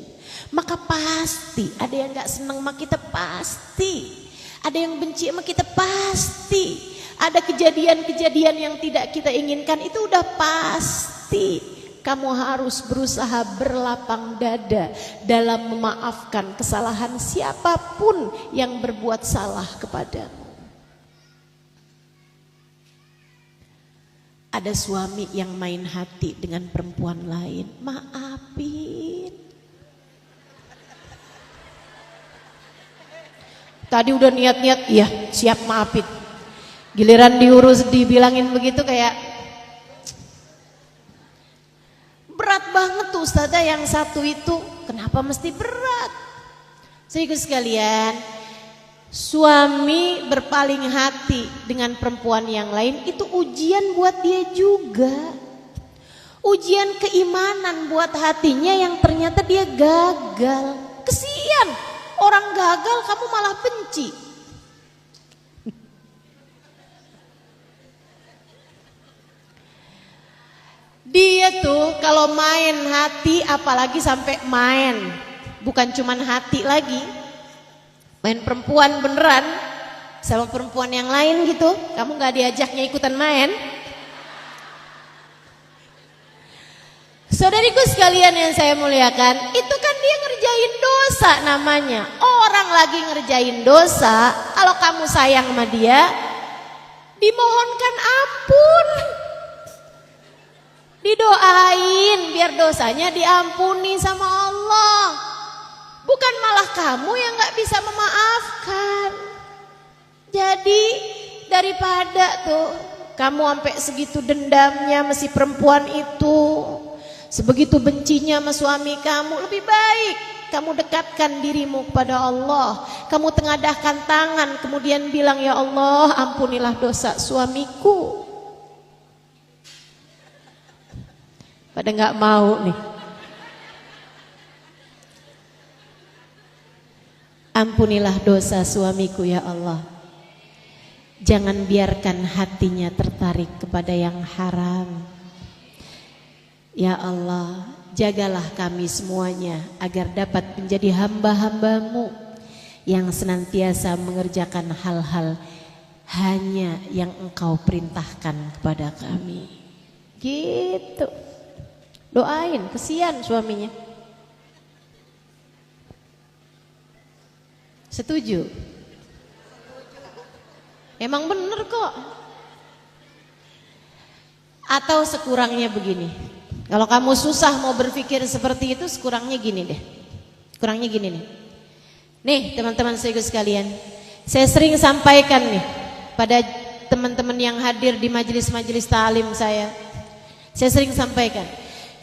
A: Maka pasti ada yang gak senang sama kita, pasti ada yang benci sama kita, pasti ada kejadian-kejadian yang tidak kita inginkan, itu udah pasti. Kamu harus berusaha berlapang dada dalam memaafkan kesalahan siapapun yang berbuat salah kepadamu. Ada suami yang main hati dengan perempuan lain, maafin. Tadi udah niat-niat, iya siap maafin. Giliran diurus dibilangin begitu kayak berat banget tuh Ustazah yang satu itu. Kenapa mesti berat? Saudaraku sekalian, suami berpaling hati dengan perempuan yang lain itu ujian buat dia juga. Ujian keimanan buat hatinya yang ternyata dia gagal. Kesian, orang gagal kamu malah benci. Dia tuh kalau main hati, apalagi sampai main, bukan cuman hati lagi, main perempuan beneran sama perempuan yang lain gitu, kamu gak diajaknya ikutan main. Saudariku sekalian yang saya muliakan, itu kan dia ngerjain dosa namanya. Orang lagi ngerjain dosa, kalau kamu sayang sama dia, dimohonkan ampun, didoain biar dosanya diampuni sama Allah. Bukan malah kamu yang gak bisa memaafkan. Jadi daripada tuh kamu sampai segitu dendamnya sama si perempuan itu, sebegitu bencinya sama suami kamu, lebih baik kamu dekatkan dirimu kepada Allah. Kamu tengadahkan tangan kemudian bilang, ya Allah ampunilah dosa suamiku. Pada gak mau nih. Ampunilah dosa suamiku ya Allah. Jangan biarkan hatinya tertarik kepada yang haram. Ya Allah, jagalah kami semuanya agar dapat menjadi hamba-hambamu yang senantiasa mengerjakan hal-hal hanya yang Engkau perintahkan kepada kami. Gitu. Doain, kesian suaminya. Setuju? Emang bener kok. Atau sekurangnya begini, kalau kamu susah mau berpikir seperti itu, sekurangnya gini deh. Kurangnya gini nih. Nih teman-teman saya sekalian, saya sering sampaikan nih pada teman-teman yang hadir di majelis-majelis ta'lim saya sering sampaikan,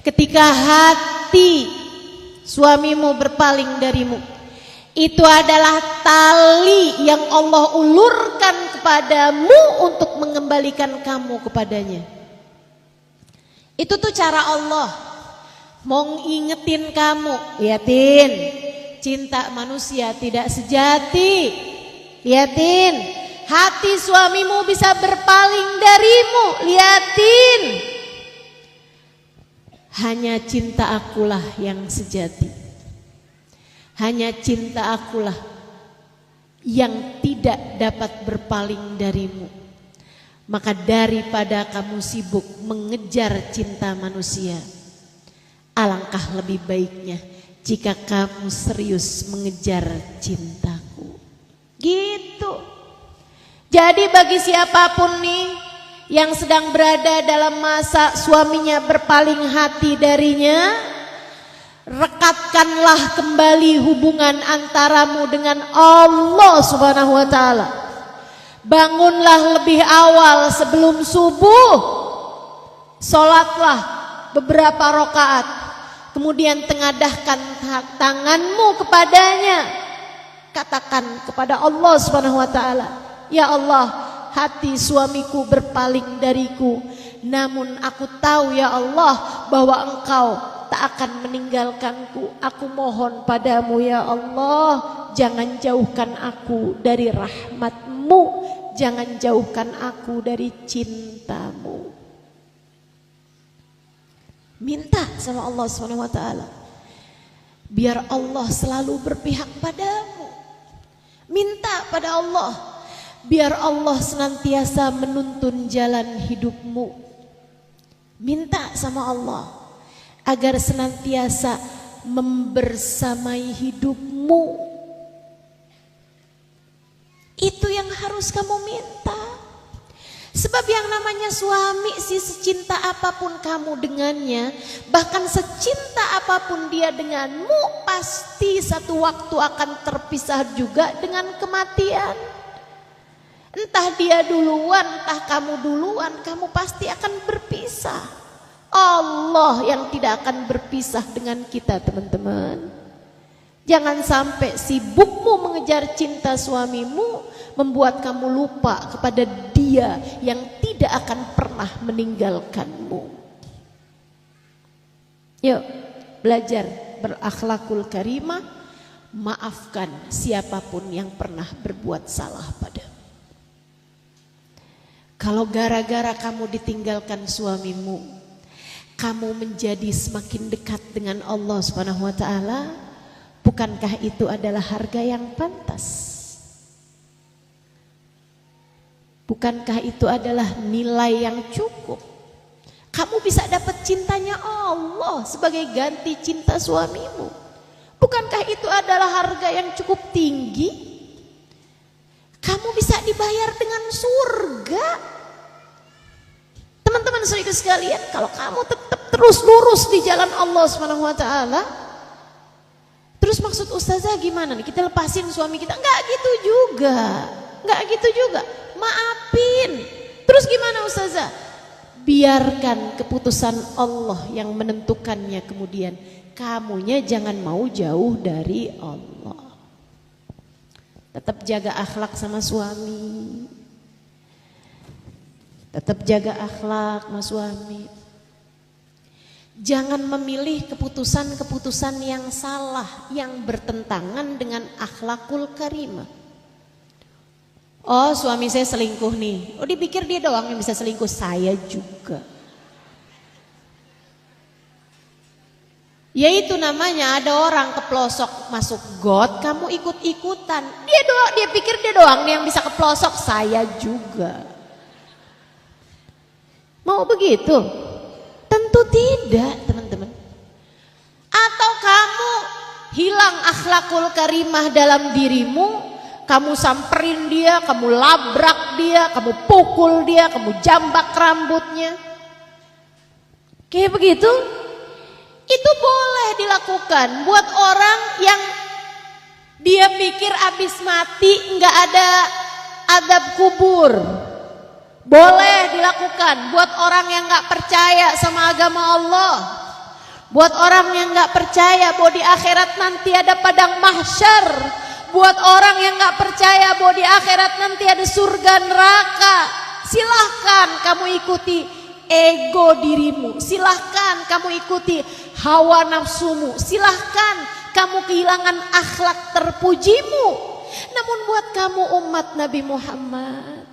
A: Ketika hati suamimu berpaling darimu, itu adalah tali yang Allah ulurkan kepadamu untuk mengembalikan kamu kepadanya. Itu tuh cara Allah mau ngingetin kamu. Liatin, cinta manusia tidak sejati. Liatin, hati suamimu bisa berpaling darimu. Liatin, hanya cinta akulah yang sejati. Hanya cinta akulah yang tidak dapat berpaling darimu. Maka daripada kamu sibuk mengejar cinta manusia, alangkah lebih baiknya jika kamu serius mengejar cintaku. Gitu. Jadi bagi siapapun nih yang sedang berada dalam masa suaminya berpaling hati darinya, rekatkanlah kembali hubungan antaramu dengan Allah Subhanahu wa taala. Bangunlah lebih awal sebelum subuh. Salatlah beberapa rakaat. Kemudian tengadahkan tanganmu kepadanya. Katakan kepada Allah Subhanahu wa taala, "Ya Allah, hati suamiku berpaling dariku. Namun aku tahu ya Allah bahwa Engkau tak akan meninggalkanku. Aku mohon padamu ya Allah, jangan jauhkan aku dari rahmat-Mu, jangan jauhkan aku dari cinta-Mu." Minta sama Allah Subhanahu wa taala, biar Allah selalu berpihak padamu. Minta pada Allah, biar Allah senantiasa menuntun jalan hidupmu. Minta sama Allah agar senantiasa membersamai hidupmu. Itu yang harus kamu minta. Sebab yang namanya suami sih, secinta apapun kamu dengannya, bahkan secinta apapun dia denganmu, pasti satu waktu akan terpisah juga dengan kematian. Entah dia duluan, entah kamu duluan, kamu pasti akan berpisah. Allah yang tidak akan berpisah dengan kita, teman-teman. Jangan sampai sibukmu mengejar cinta suamimu membuat kamu lupa kepada dia yang tidak akan pernah meninggalkanmu. Yuk, belajar berakhlakul karimah, maafkan siapapun yang pernah berbuat salah padamu. Kalau gara-gara kamu ditinggalkan suamimu, kamu menjadi semakin dekat dengan Allah Subhanahu wa taala, bukankah itu adalah harga yang pantas? Bukankah itu adalah nilai yang cukup? Kamu bisa dapat cintanya Allah sebagai ganti cinta suamimu. Bukankah itu adalah harga yang cukup tinggi? Kamu bisa dibayar dengan surga. Teman-teman saudara sekalian, kalau kamu tetap terus lurus di jalan Allah Subhanahu wa taala, terus maksud ustazah gimana nih? Kita lepasin suami kita? Enggak gitu juga. Enggak gitu juga. Maafin. Terus gimana ustazah? Biarkan keputusan Allah yang menentukannya kemudian. Kamunya jangan mau jauh dari Allah. Tetap jaga akhlak sama suami. Tetap jaga akhlak sama suami. Jangan memilih keputusan-keputusan yang salah, yang bertentangan dengan akhlakul karimah. Oh, suami saya selingkuh nih. Oh, dipikir dia doang yang bisa selingkuh, saya juga. Ya itu namanya ada orang keplosok masuk got, kamu ikut-ikutan. Dia pikir dia doang nih yang bisa keplosok, saya juga. Mau begitu? Tentu tidak, teman-teman. Atau kamu hilang akhlakul karimah dalam dirimu, kamu samperin dia, kamu labrak dia, kamu pukul dia, kamu jambak rambutnya. Kayak begitu? Itu boleh dilakukan buat orang yang dia pikir abis mati nggak ada azab kubur. Boleh dilakukan buat orang yang nggak percaya sama agama Allah. Buat orang yang gak percaya bahwa di akhirat nanti ada padang mahsyar. Buat orang yang gak percaya bahwa di akhirat nanti ada surga neraka. Silahkan kamu ikuti ego dirimu. Silahkan kamu ikuti hawa nafsumu. Silahkan kamu kehilangan akhlak terpujimu. Namun buat kamu umat Nabi Muhammad,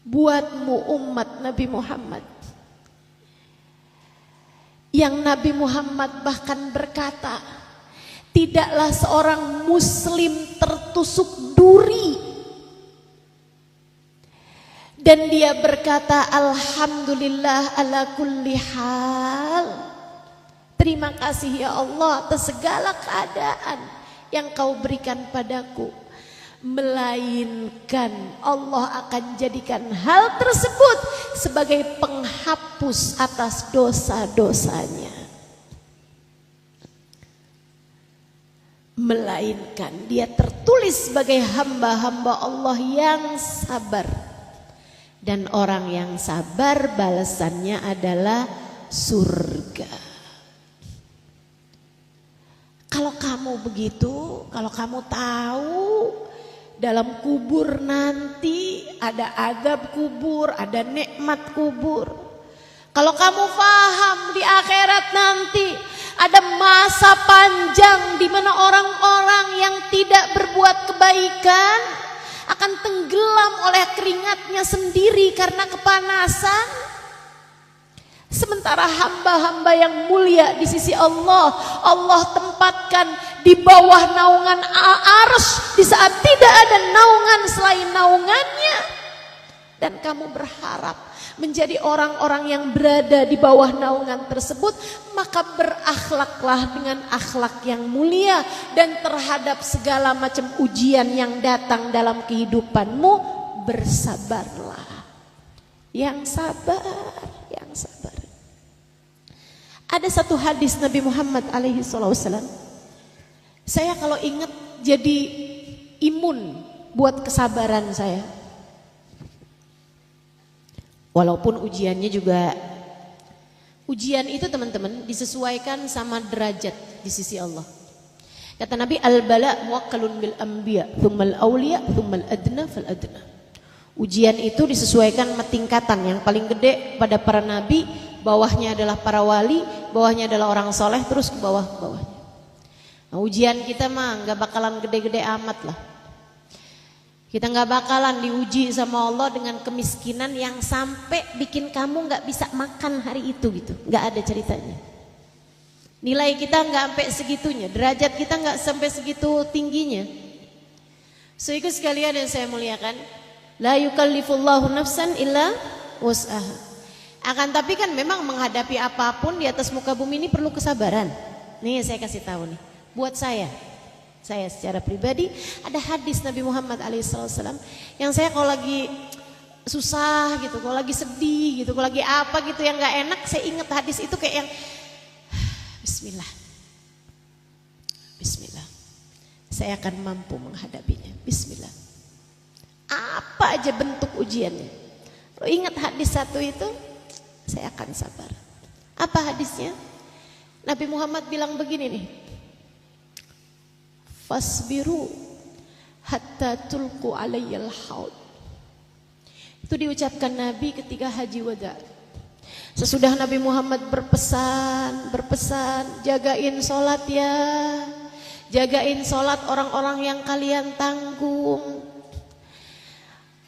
A: buatmu umat Nabi Muhammad, yang Nabi Muhammad bahkan berkata, tidaklah seorang muslim tertusuk duri dan dia berkata alhamdulillah ala kulli hal, terima kasih ya Allah atas segala keadaan yang kau berikan padaku, melainkan Allah akan jadikan hal tersebut sebagai penghapus atas dosa-dosanya. Melainkan dia tertulis sebagai hamba-hamba Allah yang sabar. Dan orang yang sabar balasannya adalah surga. Kalau kamu begitu, kalau kamu tahu dalam kubur nanti ada azab kubur, ada nikmat kubur. Kalau kamu paham di akhirat nanti ada masa panjang di mana orang-orang yang tidak berbuat kebaikan akan tenggelam oleh keringatnya sendiri karena kepanasan. Sementara hamba-hamba yang mulia di sisi Allah, Allah tempatkan di bawah naungan arsy di saat tidak ada naungan selain naungannya. Dan kamu berharap menjadi orang-orang yang berada di bawah naungan tersebut, maka berakhlaklah dengan akhlak yang mulia. Dan terhadap segala macam ujian yang datang dalam kehidupanmu, bersabarlah. Yang sabar, yang sabar. Ada satu hadis Nabi Muhammad alaihi wasallam, saya kalau ingat jadi imun buat kesabaran saya. Walaupun ujiannya juga, ujian itu teman-teman disesuaikan sama derajat di sisi Allah. Kata Nabi, al-bala muwakkalun bil anbiya, thummal awliya, thummal adna fal adna. Ujian itu disesuaikan sama tingkatan. Yang paling gede pada para nabi, bawahnya adalah para wali, bawahnya adalah orang soleh, terus ke bawahnya. Nah, ujian kita mah nggak bakalan gede-gede amat lah. Kita nggak bakalan diuji sama Allah dengan kemiskinan yang sampai bikin kamu nggak bisa makan hari itu gitu. Nggak ada ceritanya. Nilai kita nggak sampai segitunya, derajat kita nggak sampai segitu tingginya. Sehingga sekalian yang saya muliakan, la yukallifullahu nafsan illa wus'aha. Akan tapi kan memang menghadapi apapun di atas muka bumi ini perlu kesabaran. Nih saya kasih tahu nih, buat saya secara pribadi ada hadis Nabi Muhammad alaihissalam yang saya kalau lagi susah gitu, kalau lagi sedih gitu, kalau lagi apa gitu yang nggak enak, saya ingat hadis itu kayak yang Bismillah, Bismillah, saya akan mampu menghadapinya. Bismillah. Apa aja bentuk ujiannya, lo ingat hadis satu itu, saya akan sabar. Apa hadisnya? Nabi Muhammad bilang begini nih, fasbiru hatta tulqu alayyal haud. Itu diucapkan Nabi ketika haji wada. Sesudah Nabi Muhammad berpesan, jagain sholat ya, jagain sholat orang-orang yang kalian tanggung.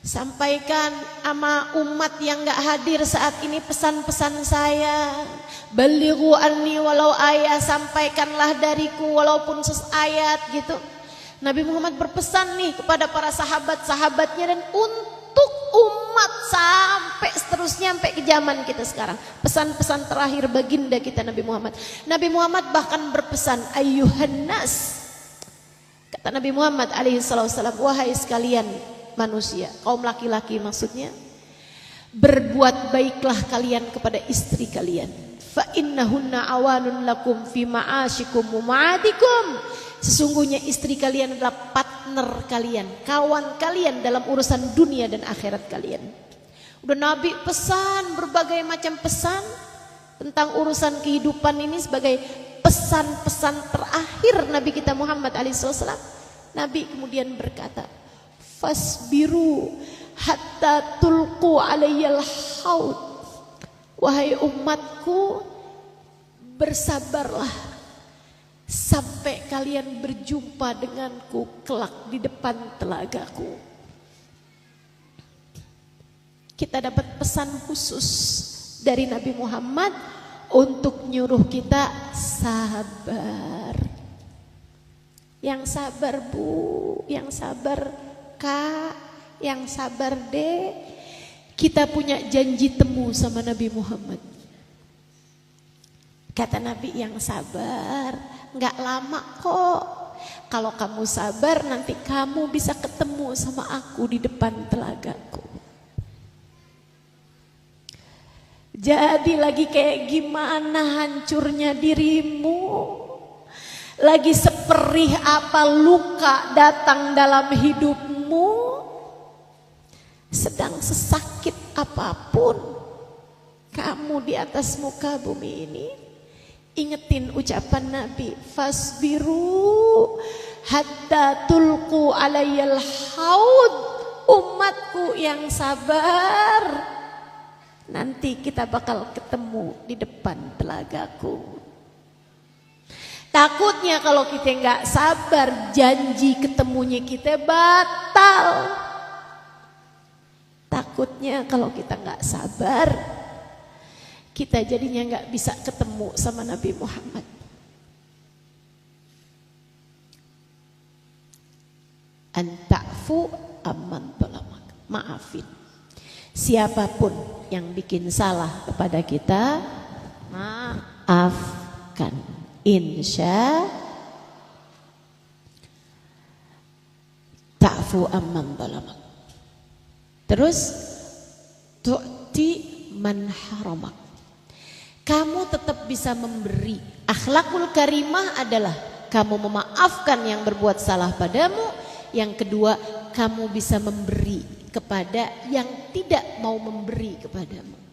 A: Sampaikan sama umat yang gak hadir saat ini pesan-pesan saya. Balighu anni walau ayat, sampaikanlah dariku walaupun ayat gitu. Nabi Muhammad berpesan nih kepada para sahabat-sahabatnya dan untuk umat sampai seterusnya sampai ke zaman kita sekarang. Pesan-pesan terakhir baginda kita Nabi Muhammad. Nabi Muhammad bahkan berpesan, ayyuhan nas. Kata Nabi Muhammad alaihi wasallam, wahai sekalian manusia, kaum laki-laki maksudnya, berbuat baiklah kalian kepada istri kalian. Fa innahunna awanun lakum fi ma'asyikum wa ma'adikum. Sesungguhnya istri kalian adalah partner kalian, kawan kalian dalam urusan dunia dan akhirat kalian. Udah Nabi pesan berbagai macam pesan, tentang urusan kehidupan ini sebagai pesan-pesan terakhir Nabi kita Muhammad SAW. Nabi kemudian berkata, fasbiru hatta tulqu alayyal haud. Wahai umatku, bersabarlah sampai kalian berjumpa denganku kelak di depan telagaku. Kita dapat pesan khusus dari Nabi Muhammad untuk nyuruh kita sabar. Yang sabar Bu, yang sabar Kak, yang sabar Dek. Kita punya janji temu sama Nabi Muhammad. Kata Nabi, yang sabar, nggak lama kok. Kalau kamu sabar, nanti kamu bisa ketemu sama aku di depan telagaku. Jadi lagi kayak gimana hancurnya dirimu? Lagi seperih apa luka datang dalam hidupmu? Sedang sesakit apapun kamu di atas muka bumi ini, ingetin ucapan Nabi, fasbiru hatta tulqu alayyal haud. Umatku yang sabar, nanti kita bakal ketemu di depan telagaku. Takutnya kalau kita nggak sabar, janji ketemunya kita batal. Takutnya kalau kita nggak sabar, kita jadinya nggak bisa ketemu sama Nabi Muhammad. Anta'fu amman zalamak. Maafin siapapun yang bikin salah kepada kita, maafkan. Insya ta'fu amman zalamak. Terus tu'ti man haramak. Kamu tetap bisa memberi. Akhlakul karimah adalah kamu memaafkan yang berbuat salah padamu. Yang kedua, kamu bisa memberi kepada yang tidak mau memberi kepadamu.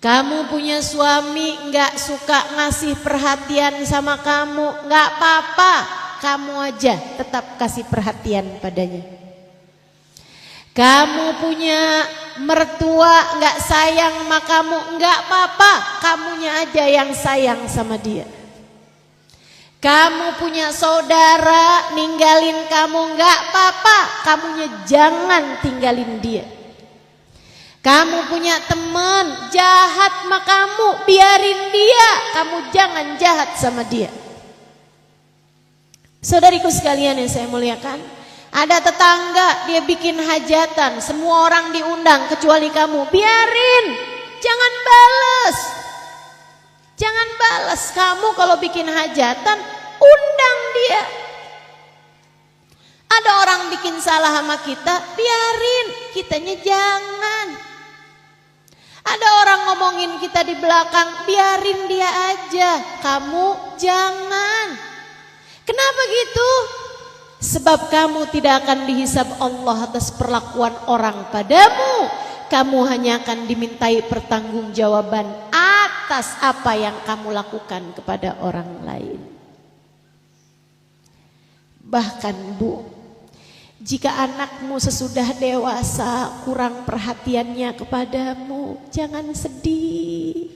A: Kamu punya suami nggak suka ngasih perhatian sama kamu, nggak apa-apa, kamu aja tetap kasih perhatian padanya. Kamu punya mertua nggak sayang sama kamu, nggak apa-apa, kamunya aja yang sayang sama dia. Kamu punya saudara ninggalin kamu, nggak apa-apa, kamunya jangan tinggalin dia. Kamu punya teman jahat sama kamu, biarin dia, kamu jangan jahat sama dia. Saudariku sekalian yang saya muliakan, ada tetangga dia bikin hajatan, semua orang diundang kecuali kamu, biarin, jangan balas. Jangan balas, kamu kalau bikin hajatan undang dia. Ada orang bikin salah sama kita, biarin, kitanya jangan. Ada orang ngomongin kita di belakang, biarin dia aja, kamu jangan. Kenapa gitu? Sebab kamu tidak akan dihisab Allah atas perlakuan orang padamu. Kamu hanya akan dimintai pertanggungjawaban atas apa yang kamu lakukan kepada orang lain. Bahkan Bu, jika anakmu sesudah dewasa kurang perhatiannya kepadamu, jangan sedih.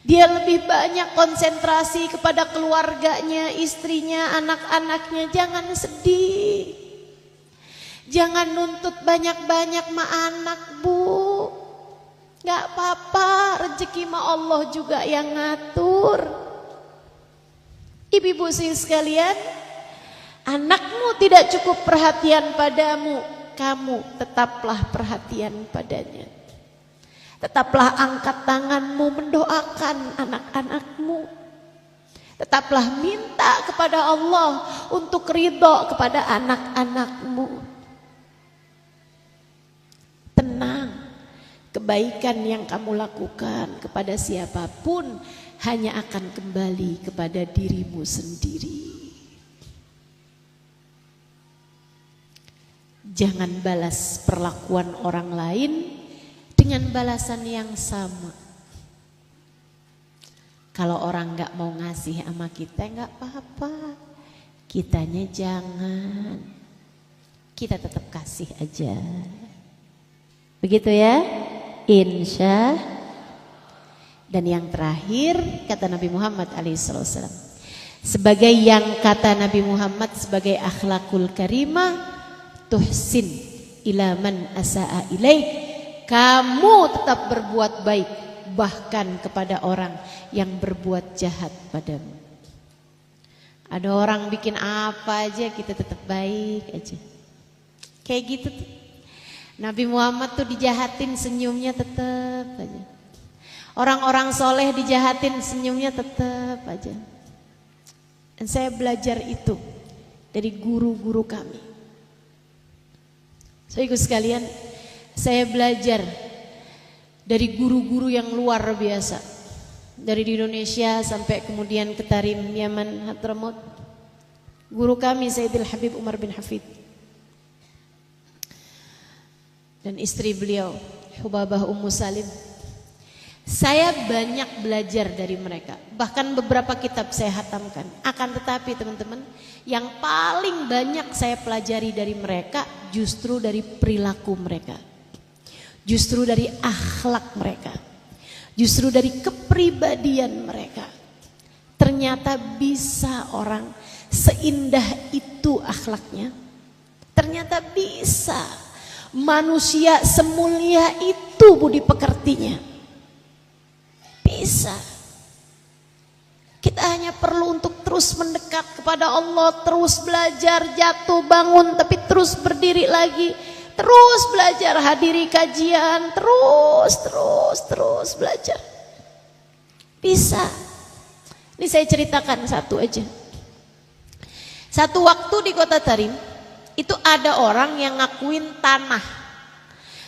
A: Dia lebih banyak konsentrasi kepada keluarganya, istrinya, anak-anaknya, jangan sedih. Jangan nuntut banyak-banyak ma anak Bu. Gak apa-apa, rezeki ma Allah juga yang ngatur. Ibu-ibu sekalian, anakmu tidak cukup perhatian padamu, kamu tetaplah perhatian padanya. Tetaplah angkat tanganmu mendoakan anak-anakmu. Tetaplah minta kepada Allah untuk ridho kepada anak-anakmu. Tenang, kebaikan yang kamu lakukan kepada siapapun hanya akan kembali kepada dirimu sendiri. Jangan balas perlakuan orang lain dengan balasan yang sama. Kalau orang gak mau ngasih sama kita gak apa-apa, kitanya jangan, kita tetap kasih aja. Begitu ya, insya. Dan yang terakhir kata Nabi Muhammad SAW, sebagai yang kata Nabi Muhammad sebagai akhlakul karimah, tuhsin ila man asa'a ilaik, kamu tetap berbuat baik bahkan kepada orang yang berbuat jahat padamu. Ada orang bikin apa aja kita tetap baik aja, kayak gitu tuh. Nabi Muhammad tuh dijahatin senyumnya tetap aja. Orang-orang soleh dijahatin senyumnya tetap aja. Dan saya belajar itu dari guru-guru kami. Saudaraku sekalian, saya belajar dari guru-guru yang luar biasa. Dari di Indonesia sampai kemudian ke Tarim, Yaman, Hadramaut. Guru kami Sayyidil Habib Umar bin Hafid. Dan istri beliau Hubabah Ummu Salim. Saya banyak belajar dari mereka. Bahkan beberapa kitab saya hatamkan. Akan tetapi teman-teman, yang paling banyak saya pelajari dari mereka justru dari perilaku mereka, justru dari akhlak mereka, justru dari kepribadian mereka. Ternyata bisa orang seindah itu akhlaknya. Ternyata bisa manusia semulia itu budi pekertinya. Bisa. Kita hanya perlu untuk terus mendekat kepada Allah, terus belajar, jatuh bangun tapi terus berdiri lagi, terus belajar, hadiri kajian, terus belajar. Bisa. Ini saya ceritakan satu aja. Satu waktu di kota Tarim itu ada orang yang ngakuin tanah.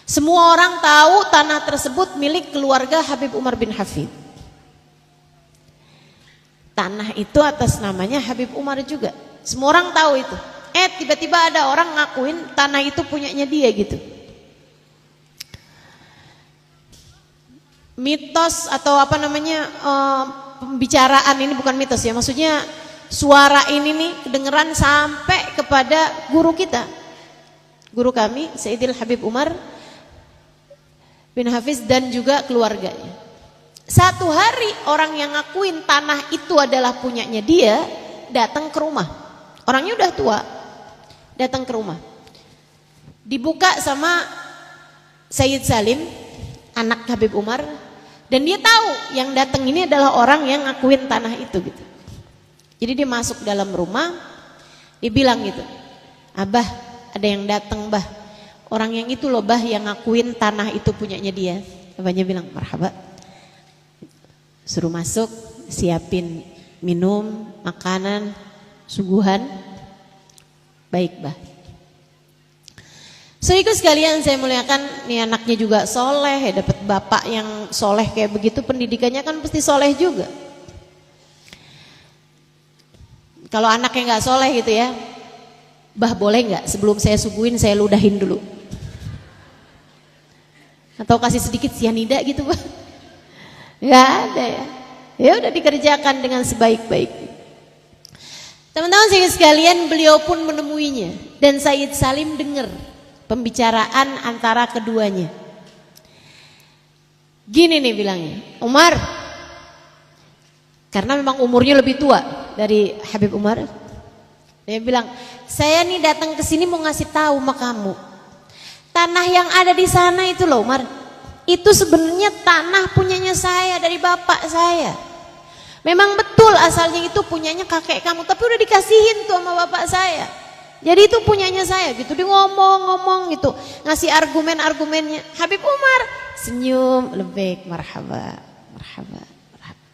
A: Semua orang tahu tanah tersebut milik keluarga Habib Umar bin Hafid. Tanah itu atas namanya Habib Umar juga. Semua orang tahu itu. Tiba-tiba ada orang ngakuin tanah itu punyanya dia gitu. Mitos atau apa namanya, pembicaraan ini bukan mitos ya. Maksudnya suara ini nih kedengeran sampai kepada guru kita. Guru kami Sayyidil Habib Umar bin Hafiz dan juga keluarganya. Satu hari orang yang ngakuin tanah itu adalah punyanya dia datang ke rumah. Orangnya udah tua. Datang ke rumah. Dibuka sama Sayyid Salim, anak Habib Umar, dan dia tahu yang datang ini adalah orang yang ngakuin tanah itu gitu. Jadi dia masuk dalam rumah, dia bilang gitu, "Abah, ada yang datang, Bah. Orang yang itu loh, Bah, yang ngakuin tanah itu punyanya dia." Abahnya bilang, "Marhaba." Suruh masuk, siapin minum, makanan, suguhan. Baik, Bah. So ikut sekalian saya muliakan, nih anaknya juga soleh, ya dapat bapak yang soleh kayak begitu, pendidikannya kan pasti soleh juga. Kalau anaknya nggak soleh gitu ya, "Bah, boleh nggak sebelum saya suguhin saya ludahin dulu? Atau kasih sedikit sianida gitu, Bah?" Nggak ada ya. Ya udah dikerjakan dengan sebaik-baik. Teman-teman sekalian, beliau pun menemuinya dan Sayyid Salim dengar pembicaraan antara keduanya. Gini nih bilangnya, "Umar," karena memang umurnya lebih tua dari Habib Umar. Dia bilang, "Saya nih datang ke sini mau ngasih tahu sama kamu. Tanah yang ada di sana itu loh, Umar. Itu sebenarnya tanah punyanya saya dari bapak saya. Memang betul asalnya itu punyanya kakek kamu, tapi udah dikasihin tuh sama bapak saya. Jadi itu punyanya saya," gitu. Dia ngomong gitu, ngasih argumen-argumennya. Habib Umar senyum, lebih marhaba, marhaba, marhaba.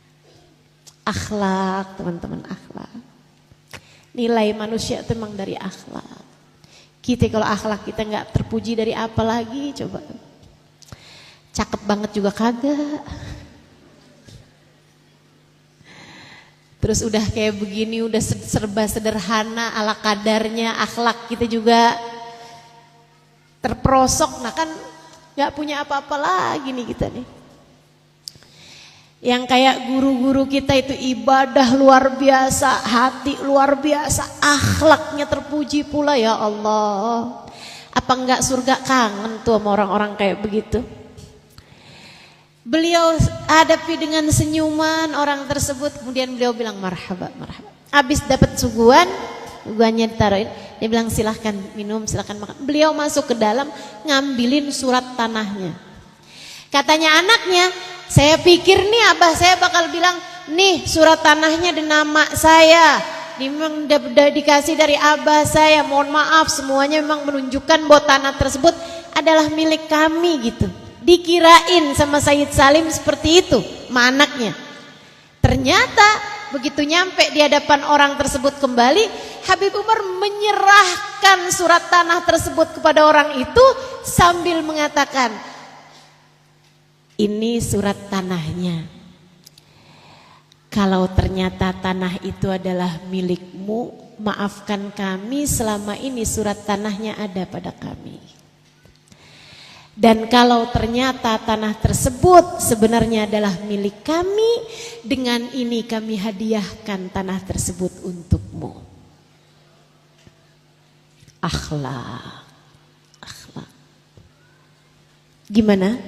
A: Akhlak, teman-teman, akhlak. Nilai manusia itu memang dari akhlak. Kita kalau akhlak kita nggak terpuji dari apa lagi coba? Cakep banget juga kagak. Terus udah kayak begini, udah serba sederhana ala kadarnya, akhlak kita juga terperosok. Nah kan Gak punya apa-apa lagi nih kita nih. Yang kayak guru-guru kita itu ibadah luar biasa, hati luar biasa, akhlaknya terpuji pula, ya Allah. Apa enggak surga kangen tuh sama orang-orang kayak begitu? Beliau hadapi dengan senyuman orang tersebut, kemudian beliau bilang marhaba, marhaba. Habis dapat suguhannya ditaruhin, dia bilang silahkan minum, silahkan makan. Beliau masuk ke dalam ngambilin surat tanahnya. Katanya anaknya, saya pikir nih abah saya bakal bilang, nih surat tanahnya dan nama saya, memang dikasih dari abah saya, mohon maaf semuanya memang menunjukkan bahwa tanah tersebut adalah milik kami gitu. Dikirain sama Sayyid Salim seperti itu sama anaknya. Ternyata begitu nyampe di hadapan orang tersebut kembali, Habib Umar menyerahkan surat tanah tersebut kepada orang itu sambil mengatakan, ini surat tanahnya. Kalau ternyata tanah itu adalah milikmu, maafkan kami, selama ini surat tanahnya ada pada kami. Dan kalau ternyata tanah tersebut sebenarnya adalah milik kami, dengan ini kami hadiahkan tanah tersebut untukmu. Akhlak. Akhlak. Gimana?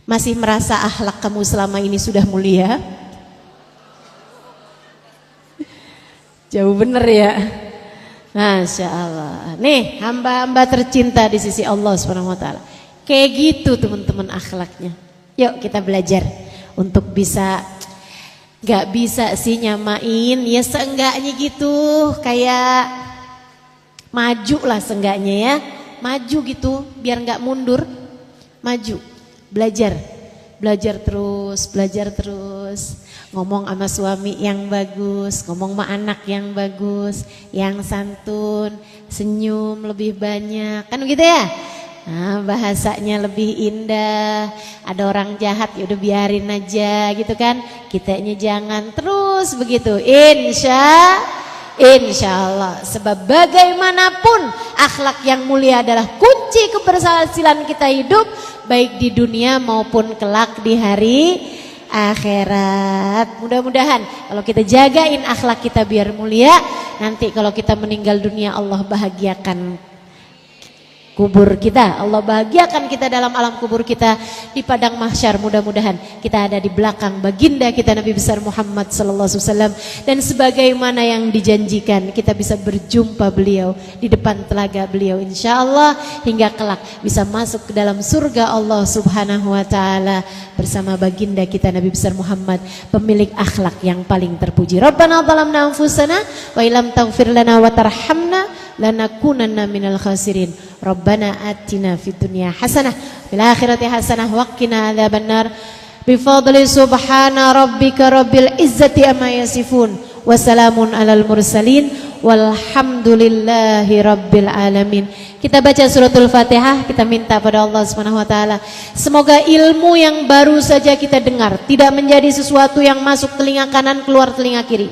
A: Masih merasa akhlak kamu selama ini sudah mulia? Jauh bener ya. Masya Allah. Nih hamba-hamba tercinta di sisi Allah SWT. Kayak gitu teman-teman akhlaknya. Yuk kita belajar untuk bisa, gak bisa sih nyamain, ya seenggaknya gitu, kayak maju lah seenggaknya ya. Maju gitu biar gak mundur. Maju. Belajar terus, ngomong sama suami yang bagus, ngomong sama anak yang bagus, yang santun, senyum lebih banyak, kan begitu ya? Nah, bahasanya lebih indah. Ada orang jahat ya udah biarin aja gitu kan, kitanya jangan, terus begitu. Insya Allah. Sebab bagaimanapun akhlak yang mulia adalah kunci keberhasilan kita hidup, baik di dunia maupun kelak di hari akhirat. Mudah-mudahan kalau kita jagain akhlak kita biar mulia, nanti kalau kita meninggal dunia Allah bahagiakan kubur kita, Allah bahagiakan kita dalam alam kubur kita di padang mahsyar. Mudah-mudahan kita ada di belakang baginda kita Nabi besar Muhammad sallallahu alaihi wasallam, dan sebagaimana yang dijanjikan kita bisa berjumpa beliau di depan telaga beliau insyaallah, hingga kelak bisa masuk ke dalam surga Allah Subhanahu wa taala bersama baginda kita Nabi besar Muhammad, pemilik akhlak yang paling terpuji. Rabbana zalamna anfusana wa illam taghfir lana wa tarhamna lanakunanna minal khasirin. Rabbana atina fid dunya hasanah fil akhirati hasanah wa qina adzabannar. Bi fadli subhana rabbika rabbil izzati amma yasifun wa salamun alal mursalin walhamdulillahi rabbil alamin. Kita baca suratul Fatihah, kita minta pada Allah Subhanahu wa taala semoga ilmu yang baru saja kita dengar tidak menjadi sesuatu yang masuk telinga kanan keluar telinga kiri,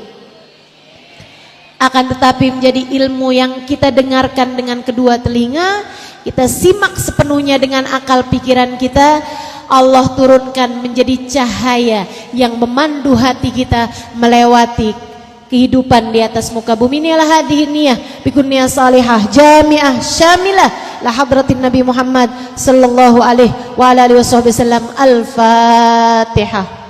A: akan tetapi menjadi ilmu yang kita dengarkan dengan kedua telinga, kita simak sepenuhnya dengan akal pikiran kita. Allah turunkan menjadi cahaya yang memandu hati kita melewati kehidupan di atas muka bumi. Inilah hadhihi niyah bikunniyah salihah jami'ah syamilah la hadratin Nabi Muhammad sallallahu alaihi wa alihi wasallam. Al-Fatihah.